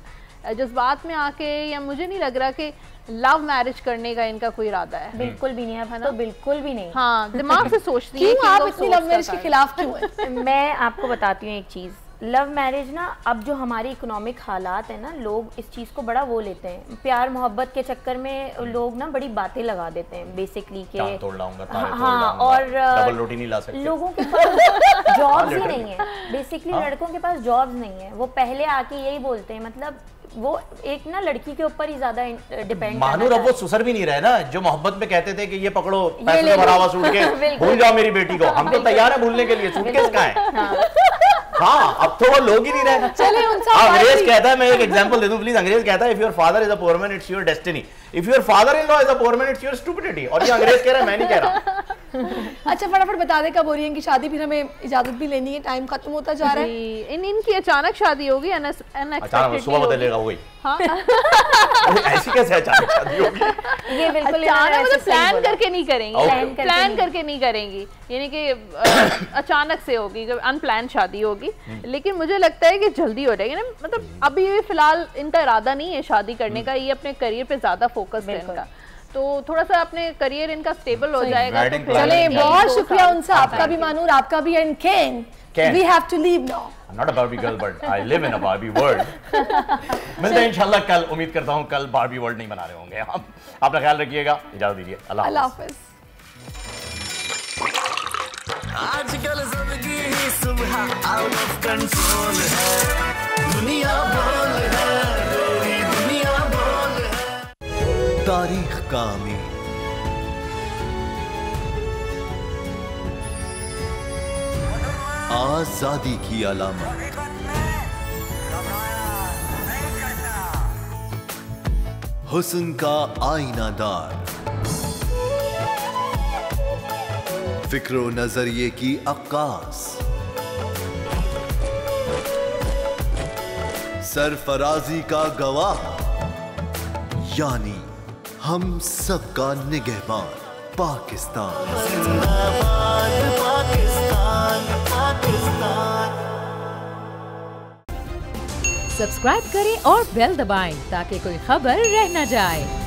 जज्बात में आके, या मुझे नहीं लग रहा कि लव मैरिज करने का इनका कोई इरादा है। बिल्कुल भी नहीं है ना, तो बिल्कुल भी नहीं। हाँ, दिमाग से सोचती है कि आप इतनी लव मैरिज के खिलाफ क्यों हैं? मैं आपको बताती हूँ एक चीज़, लव मैरिज ना अब जो हमारी इकोनॉमिक हालात है ना, लोग इस चीज़ को बड़ा वो लेते हैं, प्यार मोहब्बत के चक्कर में लोग ना बड़ी बातें लगा देते हैं बेसिकली के। हाँ, और डबल रोटी नहीं ला सकते। लोगों के पास जॉब्स ही नहीं है बेसिकली। लड़कों के पास जॉब्स नहीं है, वो पहले आके यही बोलते हैं, मतलब वो एक ना लड़की के ऊपर ही ज्यादा डिपेंड। मानूर अब वो सुसर भी नहीं रहे ना जो मोहब्बत में कहते थे कि ये पकड़ो पैसे से भरा हुआ सूटकेस, भूल जाओ मेरी बेटी को। हम तो तैयार है भूलने के लिए, सूटकेस कहाँ है? हाँ, अब तो वो लोग ही नहीं रहे। चलिए अंग्रेज कहता है, मैं एक एग्जांपल दे दूं प्लीज। अंग्रेज कहता है if your father is a poor man it's your destiny, if your father in law is a poor man it's your stupidity. और ये अंग्रेज कह रहा है, मैं नहीं कह रहा। अच्छा फटाफट बता दे कब हो रही है इनकी शादी, फिर हमें इजाजत भी लेनी है, टाइम खत्म होता जा रहा है। इनकी अचानक शादी होगी, अचानक सुबह बदलेगा वही। हाँ ऐसी कैसे अचानक शादी होगी? ये बिल्कुल मतलब प्लान करके नहीं करेंगी, प्लान करके नहीं करेंगी, यानी कि अचानक से होगी, अनप्लान शादी होगी। लेकिन मुझे लगता है कि जल्दी हो जाएगी ना, मतलब अभी फिलहाल इनका इरादा नहीं है शादी करने का, ये अपने करियर पे ज्यादा फोकस है इनका, तो थोड़ा सा अपने करियर इनका स्टेबल हो जाएगा। तो चले, बहुत शुक्रिया उनसे, आपका भी मानूर, आपका भी and can we have to leave now. I'm not a Barbie girl, but I live in a Barbie world. मिलते हैं इंशाल्लाह कल, उम्मीद करता हूँ कल Barbie world नहीं बना रहे होंगे हम। अपना ख्याल रखिएगा, इजाजत दीजिए, अल्लाह हाफ़िज़। आजकल सबकी ही सुबह आउट ऑफ कंट्रोल है, दुनिया बोल है, दुनिया बोल है। तारीख का अमीर, आजादी की अलामत, हुस्न का आईनादार, फिक्र नजरिए की अक्कास, सरफराजी का गवाह, यानी हम सबका निगहबान पाकिस्तान। सब्सक्राइब करें और बेल दबाएं ताकि कोई खबर रह न जाए।